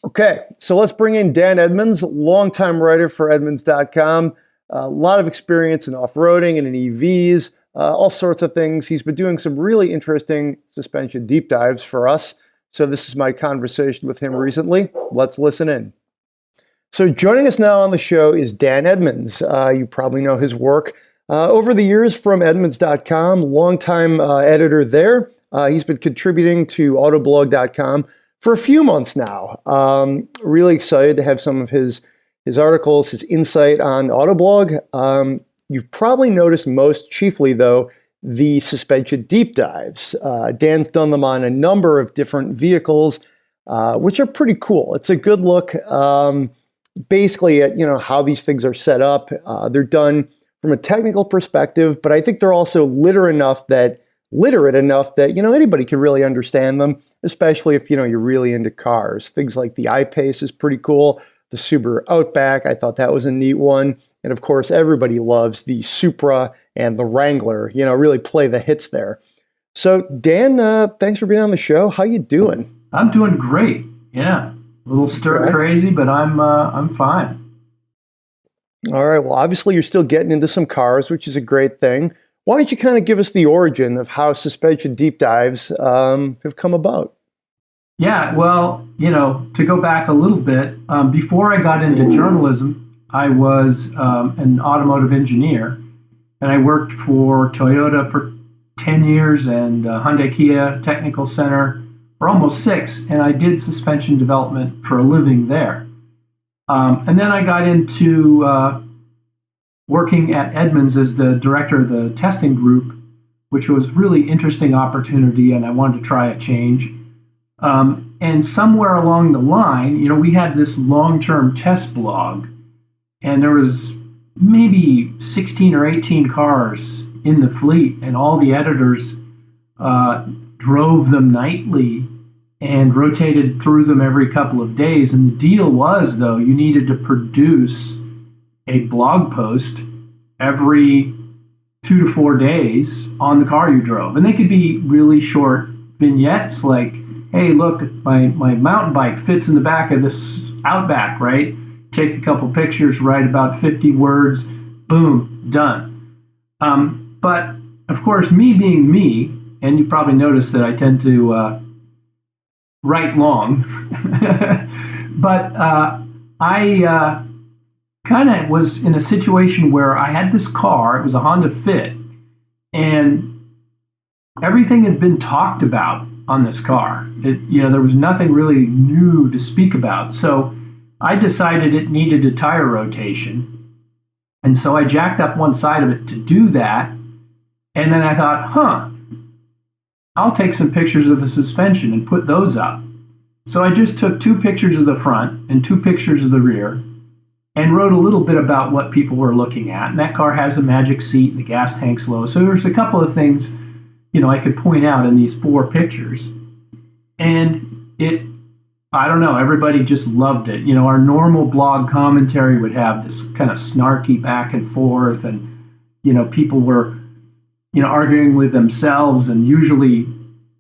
Okay, so let's bring in Dan Edmunds, longtime writer for Edmonds.com. A lot of experience in off-roading and in EVs, all sorts of things. He's been doing some really interesting suspension deep dives for us. So this is my conversation with him recently. Let's listen in. So joining us now on the show is Dan Edmunds. You probably know his work over the years from Edmonds.com, longtime editor there. He's been contributing to Autoblog.com for a few months now. Really excited to have some of his articles, his insight on Autoblog. You've probably noticed most chiefly, though, the suspension deep dives. Dan's done them on a number of different vehicles, which are pretty cool. It's a good look, basically at how these things are set up. They're done from a technical perspective, but I think they're also literate enough that anybody can really understand them, especially if you're really into cars. Things like the I-Pace is pretty cool. The Subaru Outback, I thought that was a neat one. And of course, everybody loves the Supra and the Wrangler, really play the hits there. So Dan, thanks for being on the show. How you doing? I'm doing great. Yeah. A little stir crazy, but I'm fine. All right. Well, obviously you're still getting into some cars, which is a great thing. Why don't you kind of give us the origin of how suspension deep dives have come about? Yeah, well, to go back a little bit, before I got into journalism, I was an automotive engineer, and I worked for Toyota for 10 years and Hyundai Kia Technical Center for almost 6, and I did suspension development for a living there. And then I got into working at Edmonds as the director of the testing group, which was really interesting opportunity, and I wanted to try a change. And somewhere along the line, we had this long-term test blog, and there was maybe 16 or 18 cars in the fleet, and all the editors drove them nightly and rotated through them every couple of days. And the deal was, though, you needed to produce a blog post every 2 to 4 days on the car you drove. And they could be really short vignettes like, hey, look, my mountain bike fits in the back of this Outback, right? Take a couple pictures, write about 50 words, boom, done. But, of course, me being me, and you probably noticed that I tend to write long, but I kind of was in a situation where I had this car. It was a Honda Fit, and everything had been talked about on this car. There was nothing really new to speak about. So I decided it needed a tire rotation, and so I jacked up one side of it to do that. And then I thought, I'll take some pictures of the suspension and put those up. So I just took 2 pictures of the front and 2 pictures of the rear and wrote a little bit about what people were looking at. And that car has a magic seat, and the gas tank's low. So there's a couple of things, I could point out in these 4 pictures. And I don't know, everybody just loved it. Our normal blog commentary would have this kind of snarky back and forth, and, people were arguing with themselves and usually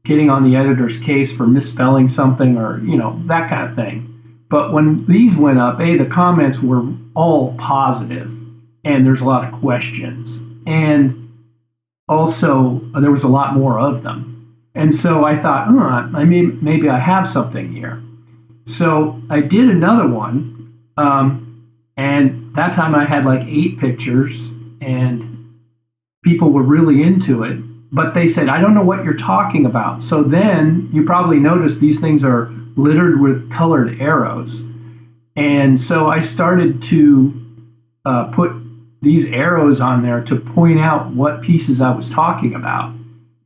getting on the editor's case for misspelling something or, that kind of thing. But when these went up, the comments were all positive, and there's a lot of questions. And also, there was a lot more of them. And so I thought, maybe I have something here. So I did another one, and that time I had like 8 pictures, and people were really into it, but they said, I don't know what you're talking about. So then you probably noticed these things are littered with colored arrows. And so I started to put these arrows on there to point out what pieces I was talking about.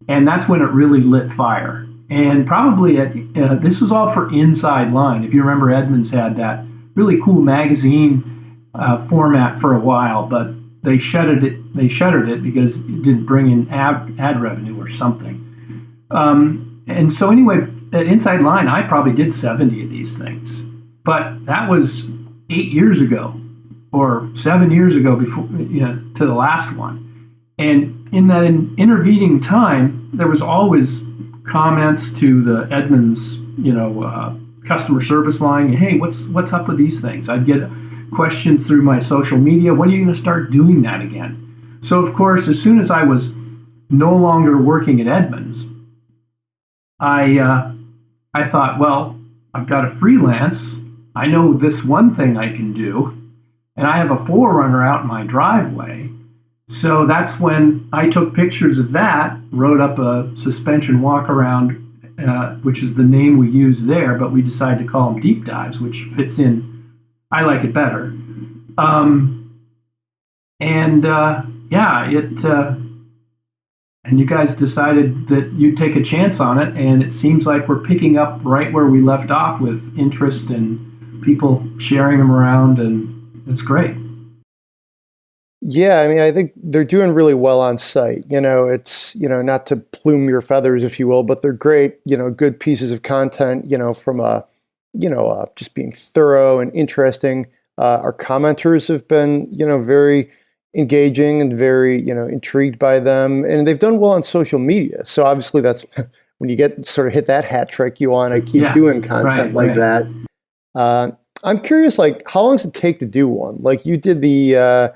And that's when it really lit fire. And probably this was all for Inside Line. If you remember, Edmonds had that really cool magazine format for a while, but they shuttered it because it didn't bring in ad revenue or something. And so anyway, at Inside Line, I probably did 70 of these things. But that was 8 years ago or 7 years ago before to the last one. And in that intervening time, there was always comments to the Edmonds, customer service line. Hey, what's up with these things? I'd get questions through my social media. When are you going to start doing that again? So, of course, as soon as I was no longer working at Edmonds, I thought, well, I've got to freelance. I know this one thing I can do, and I have a 4Runner out in my driveway. So that's when I took pictures of that, wrote up a suspension walk around, which is the name we use there, but we decided to call them deep dives, which fits in. I like it better. And you guys decided that you'd take a chance on it, and it seems like we're picking up right where we left off with interest and people sharing them around, and it's great. Yeah, I mean, I think they're doing really well on site. It's, not to plume your feathers, if you will, but they're great, good pieces of content, from just being thorough and interesting. Our commenters have been, very engaging and very, intrigued by them, and they've done well on social media. So obviously that's when you get sort of hit that hat trick, you want to keep doing content that. I'm curious, how long does it take to do one? Like you did the,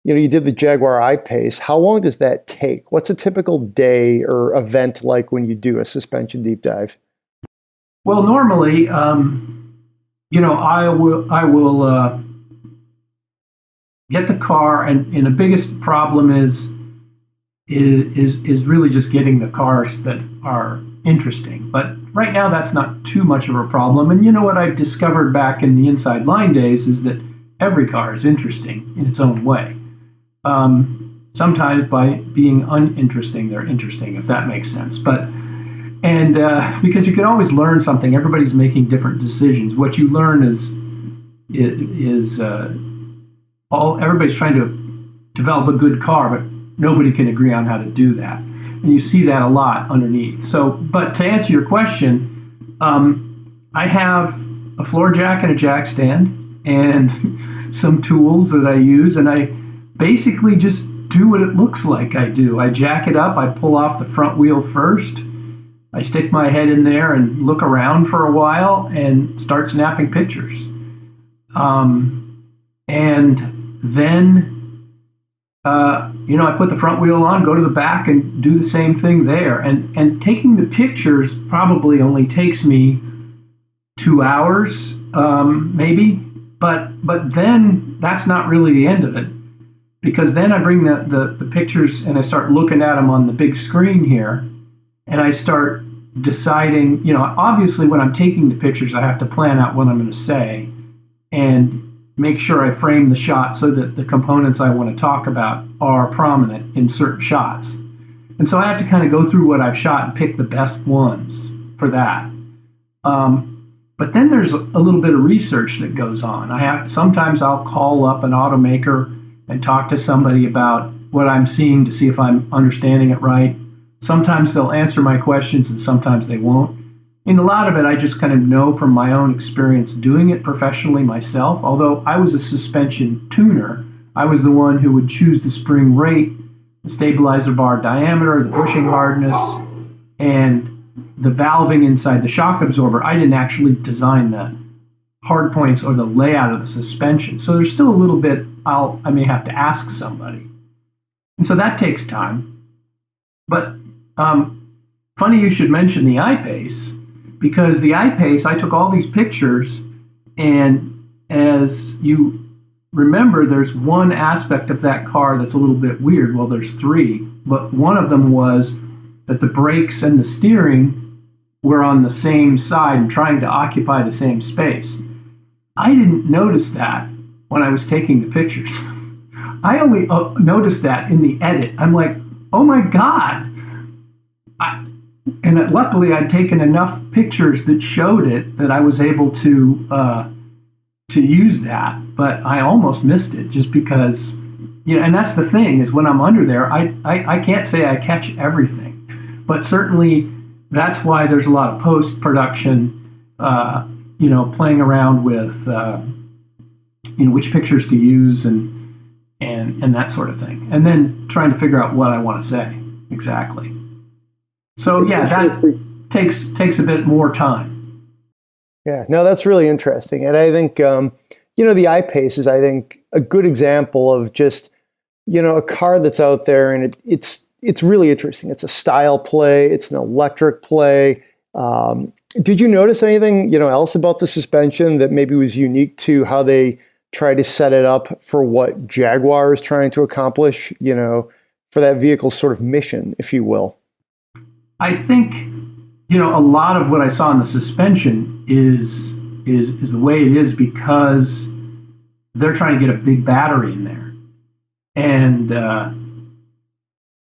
you did the Jaguar I-Pace. How long does that take? What's a typical day or event like when you do a suspension deep dive? Well, normally, I will get the car, and the biggest problem is really just getting the cars that are interesting. But right now, that's not too much of a problem. And what I've discovered back in the Inside Line days is that every car is interesting in its own way. Sometimes by being uninteresting, they're interesting, if that makes sense. But And because you can always learn something, everybody's making different decisions. What you learn is everybody's trying to develop a good car, but nobody can agree on how to do that. And you see that a lot underneath. So, but to answer your question, I have a floor jack and a jack stand and some tools that I use, and I basically just do what it looks like I do. I jack it up, I pull off the front wheel first, I stick my head in there and look around for a while and start snapping pictures. And then, I put the front wheel on, go to the back and do the same thing there. And taking the pictures probably only takes me 2 hours, maybe. But then that's not really the end of it. Because then I bring the pictures and I start looking at them on the big screen here. And I start deciding, obviously when I'm taking the pictures, I have to plan out what I'm going to say and make sure I frame the shot so that the components I want to talk about are prominent in certain shots. And so I have to kind of go through what I've shot and pick the best ones for that. But then there's a little bit of research that goes on. Sometimes I'll call up an automaker and talk to somebody about what I'm seeing to see if I'm understanding it right. Sometimes they'll answer my questions and sometimes they won't. And a lot of it I just kind of know from my own experience doing it professionally myself. Although I was a suspension tuner, I was the one who would choose the spring rate, the stabilizer bar diameter, the bushing hardness, and the valving inside the shock absorber. I didn't actually design the hard points or the layout of the suspension. So there's still a little bit I may have to ask somebody. And so that takes time. But funny you should mention the I-Pace, because the I-Pace, I took all these pictures, and as you remember, there's one aspect of that car that's a little bit weird. Well, there's three, but one of them was that the brakes and the steering were on the same side and trying to occupy the same space. I didn't notice that when I was taking the pictures. I only noticed that in the edit. I'm like, oh my God. And luckily I'd taken enough pictures that showed it that I was able to use that, but I almost missed it just because, and that's the thing is when I'm under there, I can't say I catch everything, but certainly that's why there's a lot of post-production, playing around with, which pictures to use and that sort of thing. And then trying to figure out what I want to say exactly. So yeah, that takes a bit more time. Yeah, no, that's really interesting. And I think, the I-Pace is, I think, a good example of just, a car that's out there and it's really interesting. It's a style play. It's an electric play. Did you notice anything, else about the suspension that maybe was unique to how they try to set it up for what Jaguar is trying to accomplish, for that vehicle's sort of mission, if you will? I think, a lot of what I saw in the suspension is the way it is because they're trying to get a big battery in there. And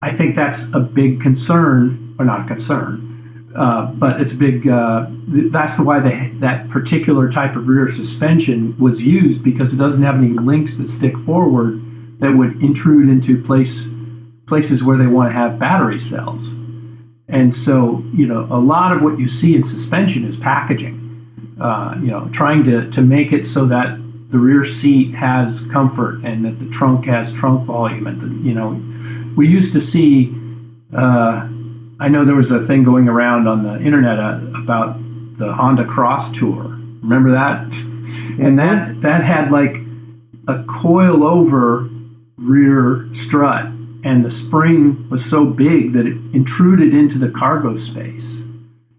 I think that's a big concern, or not a concern, but it's a big, that's why that particular type of rear suspension was used, because it doesn't have any links that stick forward that would intrude into places where they want to have battery cells. And so, a lot of what you see in suspension is packaging, trying to make it so that the rear seat has comfort and that the trunk has trunk volume. And, we used to see, I know there was a thing going around on the internet about the Honda Cross Tour. Remember that? Mm-hmm. And that had like a coil over rear strut. And the spring was so big that it intruded into the cargo space.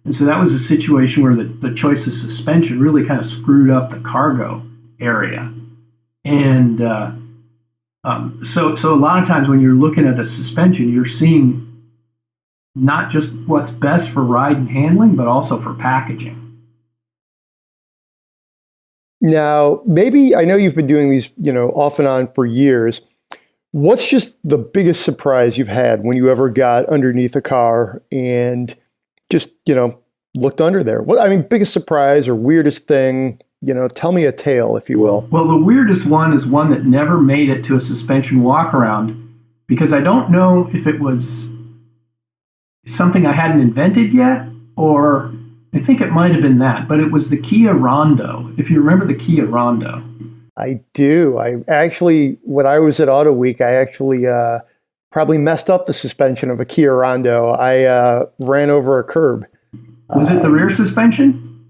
And so that was a situation where the choice of suspension really kind of screwed up the cargo area. And so a lot of times when you're looking at a suspension, you're seeing not just what's best for ride and handling, but also for packaging. Now, maybe, I know you've been doing these, off and on for years. What's just the biggest surprise you've had when you ever got underneath a car and, just, looked under there? What, I mean, biggest surprise or weirdest thing, tell me a tale, if you will. Well, the weirdest one is one that never made it to a suspension walk around, because I don't know if it was something I hadn't invented yet, or I think it might have been that, but it was the Kia Rondo. If you remember the Kia Rondo. I do. I actually, when I was at Auto Week, I actually probably messed up the suspension of a Kia Rondo. I ran over a curb. Was it the rear suspension?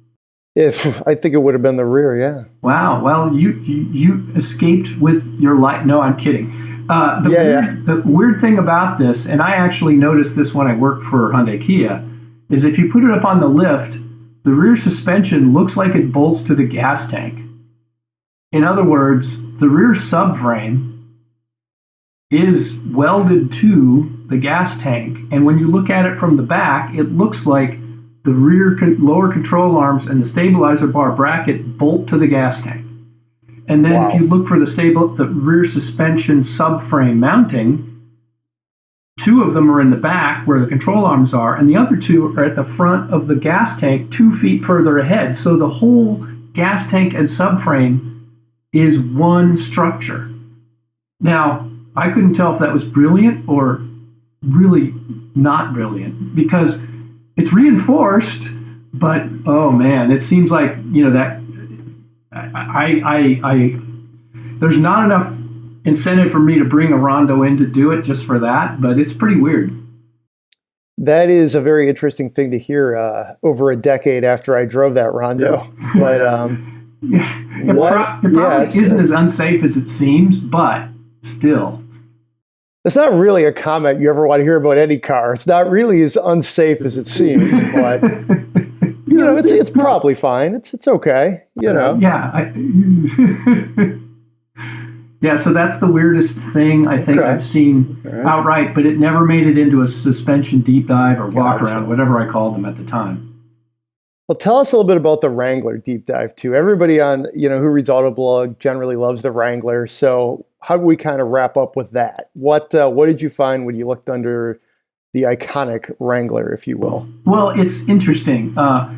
I think it would have been the rear, yeah. Wow. Well, you escaped with your life. No, I'm kidding. The weird thing about this, and I actually noticed this when I worked for Hyundai Kia, is if you put it up on the lift, the rear suspension looks like it bolts to the gas tank. In other words, the rear subframe is welded to the gas tank, and when you look at it from the back, it looks like the rear lower control arms and the stabilizer bar bracket bolt to the gas tank. And then if you look for the rear suspension subframe mounting, two of them are in the back where the control arms are, and the other two are at the front of the gas tank 2 feet further ahead. So the whole gas tank and subframe is one structure. Now, I couldn't tell if that was brilliant or really not brilliant, because it's reinforced, but oh man, it seems like, that there's not enough incentive for me to bring a Rondo in to do it just for that, but it's pretty weird. That is a very interesting thing to hear over a decade after I drove that Rondo. But it probably isn't as unsafe as it seems, but still. It's not really a comment you ever want to hear about any car. It's not really as unsafe as it seems, but it's probably fine. It's okay, Yeah. Yeah, so that's the weirdest thing I think I've seen outright, but it never made it into a suspension deep dive or walk around, whatever I called them at the time. Well, tell us a little bit about the Wrangler deep dive too. Everybody on, who reads Autoblog generally loves the Wrangler. So how do we kind of wrap up with that? What did you find when you looked under the iconic Wrangler, if you will? Well, it's interesting. I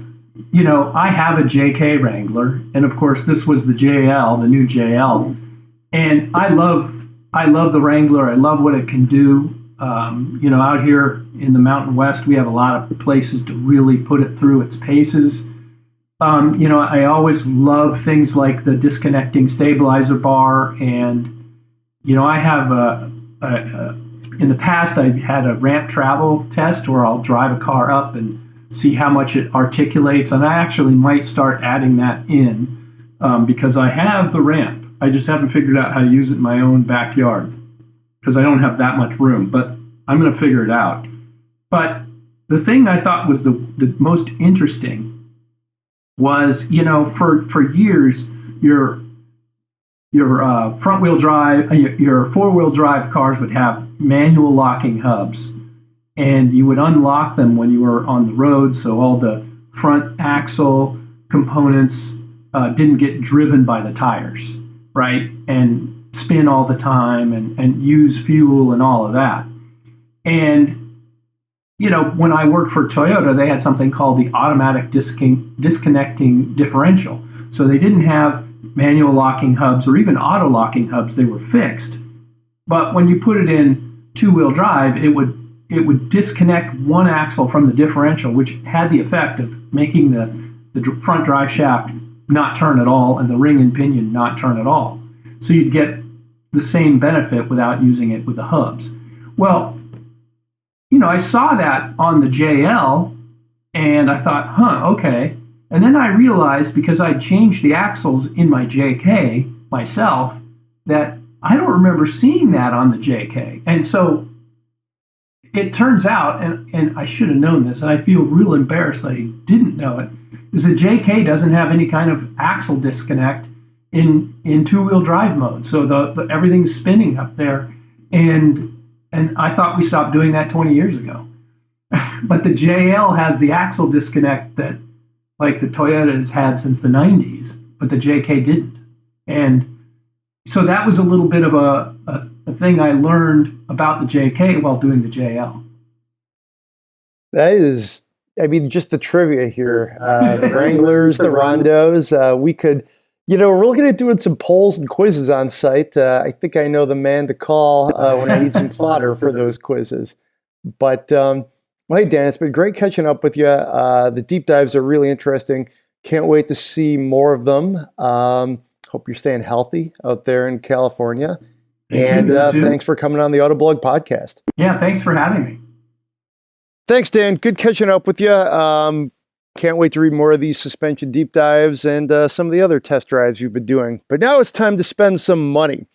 have a JK Wrangler, and of course this was the JL, the new JL. And I love the Wrangler. I love what it can do. Out here in the Mountain West, we have a lot of places to really put it through its paces. I always love things like the disconnecting stabilizer bar. And, I have in the past, I've had a ramp travel test where I'll drive a car up and see how much it articulates. And I actually might start adding that in because I have the ramp. I just haven't figured out how to use it in my own backyard because I don't have that much room, but I'm going to figure it out. But the thing I thought was the most interesting was, for years, your front-wheel drive, your four-wheel drive cars would have manual locking hubs, and you would unlock them when you were on the road, so all the front axle components didn't get driven by the tires. Right, and spin all the time and use fuel and all of that. And, when I worked for Toyota, they had something called the automatic disconnecting differential. So they didn't have manual locking hubs or even auto locking hubs. They were fixed. But when you put it in two-wheel drive, it would disconnect one axle from the differential, which had the effect of making the front drive shaft not turn at all, and the ring and pinion not turn at all. So you'd get the same benefit without using it with the hubs. Well, I saw that on the JL, and I thought, okay. And then I realized, because I changed the axles in my JK myself, that I don't remember seeing that on the JK. And so it turns out, and I should have known this, and I feel real embarrassed that I didn't know it, is the JK doesn't have any kind of axle disconnect in two-wheel drive mode. So the everything's spinning up there. And I thought we stopped doing that 20 years ago. But the JL has the axle disconnect that like the Toyota has had since the 90s, but the JK didn't. And so that was a little bit of a thing I learned about the JK while doing the JL. That is I mean, just the trivia here. The Wranglers, the Rondos. We could, we're looking at doing some polls and quizzes on site. I think I know the man to call when I need some fodder for those quizzes. But, well, hey, Dan, it's been great catching up with you. The deep dives are really interesting. Can't wait to see more of them. Hope you're staying healthy out there in California. And thanks for coming on the Autoblog Podcast. Yeah, thanks for having me. Thanks, Dan. Good catching up with you. Can't wait to read more of these suspension deep dives and some of the other test drives you've been doing. But now it's time to spend some money.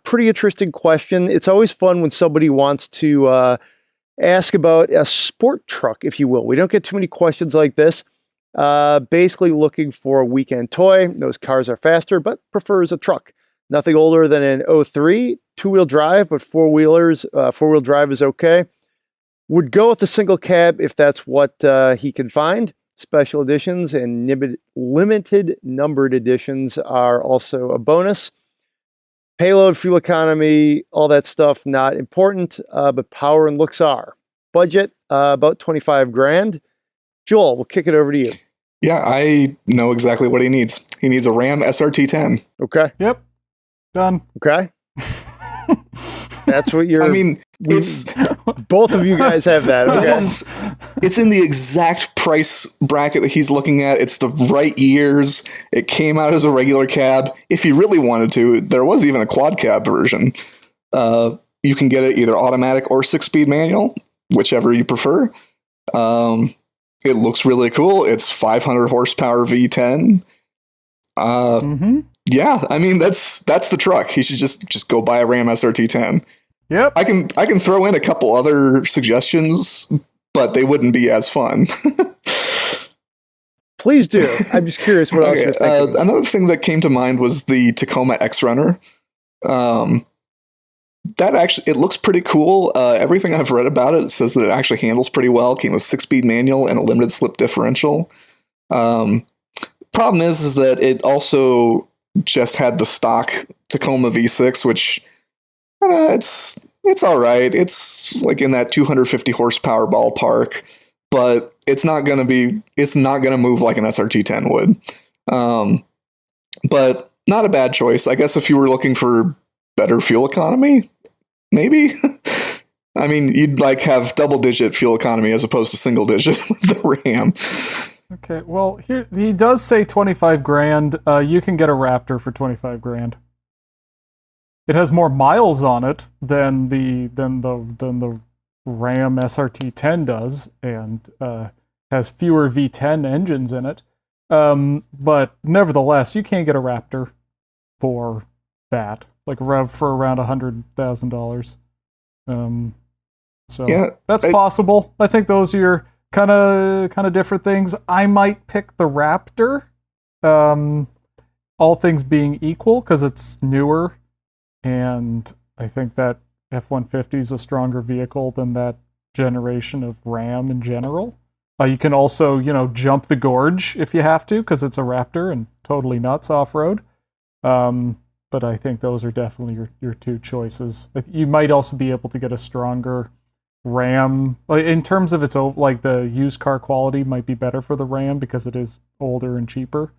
Pretty interesting question. It's always fun when somebody wants to ask about a sport truck, if you will. We don't get too many questions like this. Basically looking for a weekend toy. Those cars are faster, but prefers a truck. Nothing older than an 03, two-wheel drive, but four-wheel drive is okay. Would go with a single cab if that's what he can find. Special editions and limited numbered editions are also a bonus. Payload, fuel economy, all that stuff, not important, but power and looks are. Budget, about 25 grand. Joel, we'll kick it over to you. Yeah, I know exactly what he needs. He needs a Ram SRT10. Okay. Yep. Done. Okay. That's what you're... I mean, it's... Both of you guys have that, okay? It's in the exact price bracket that he's looking at. It's the right years. It came out as a regular cab. If he really wanted to, there was even a quad cab version. You can get it either automatic or 6-speed manual, whichever you prefer. It looks really cool. It's 500 horsepower V10. Yeah, I mean that's the truck. He should just go buy a Ram SRT10. Yep. I can throw in a couple other suggestions, but they wouldn't be as fun. Please do. I'm just curious what else you're thinking. Another thing that came to mind was the Tacoma X-Runner. That actually, it looks pretty cool. Everything I've read about it says that it actually handles pretty well. Came with 6-speed manual and a limited slip differential. Problem is that it also just had the stock Tacoma V6, which it's all right. It's like in that 250 horsepower ballpark, but it's not gonna move like an SRT10 would. But not a bad choice, I guess. If you were looking for better fuel economy, maybe. I mean, you'd like have double-digit fuel economy as opposed to single-digit with the Ram. Okay, well, here he does say 25 grand. You can get a Raptor for 25 grand. It has more miles on it than the Ram SRT10 does, and has fewer V10 engines in it. But nevertheless, you can't get a Raptor for that, like for around $100,000. So yeah, that's possible. I think those are your kind of different things. I might pick the Raptor, all things being equal, because it's newer, and I think that F-150 is a stronger vehicle than that generation of Ram in general. You can also, jump the gorge if you have to, because it's a Raptor and totally nuts off-road. But I think those are definitely your two choices. You might also be able to get a stronger Ram. In terms of its, like, the used car quality might be better for the Ram because it is older and cheaper.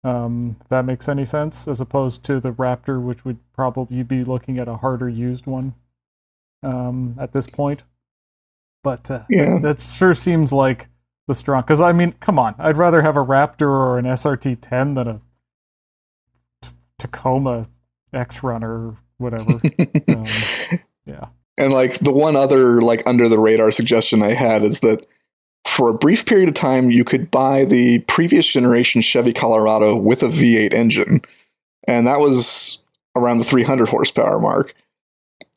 If that makes any sense, as opposed to the Raptor, which would probably be looking at a harder used one at this point. But yeah, that sure seems like the strong. Because I mean, come on, I'd rather have a Raptor or an SRT10 than a Tacoma X-Runner or whatever. Yeah. And like the one other like under the radar suggestion I had is that for a brief period of time, you could buy the previous generation Chevy Colorado with a V8 engine. And that was around the 300 horsepower mark.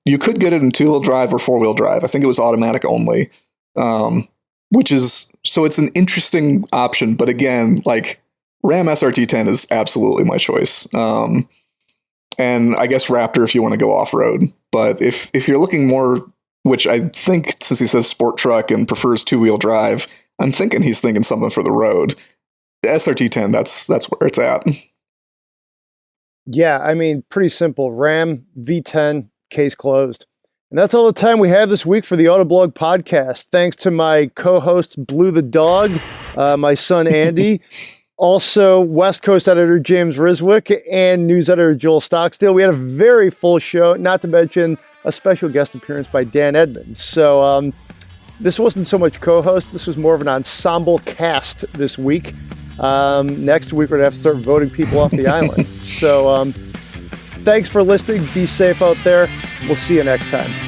You could get it in 2-wheel drive or 4-wheel drive. I think it was automatic only, which is, so it's an interesting option. But again, like Ram SRT10 is absolutely my choice. And I guess Raptor if you want to go off-road. But if you're looking more, which I think since he says sport truck and prefers 2-wheel drive, I'm thinking he's thinking something for the road. The SRT10, that's where it's at. Yeah, I mean, pretty simple. Ram V10, case closed. And that's all the time we have this week for the Autoblog Podcast. Thanks to my co-host, Blue the Dog, my son, Andy. Also, West Coast editor James Riswick and news editor Joel Stocksdale. We had a very full show, not to mention a special guest appearance by Dan Edmunds. So this wasn't so much co-host. This was more of an ensemble cast this week. Next week, we're going to have to start voting people off the island. So thanks for listening. Be safe out there. We'll see you next time.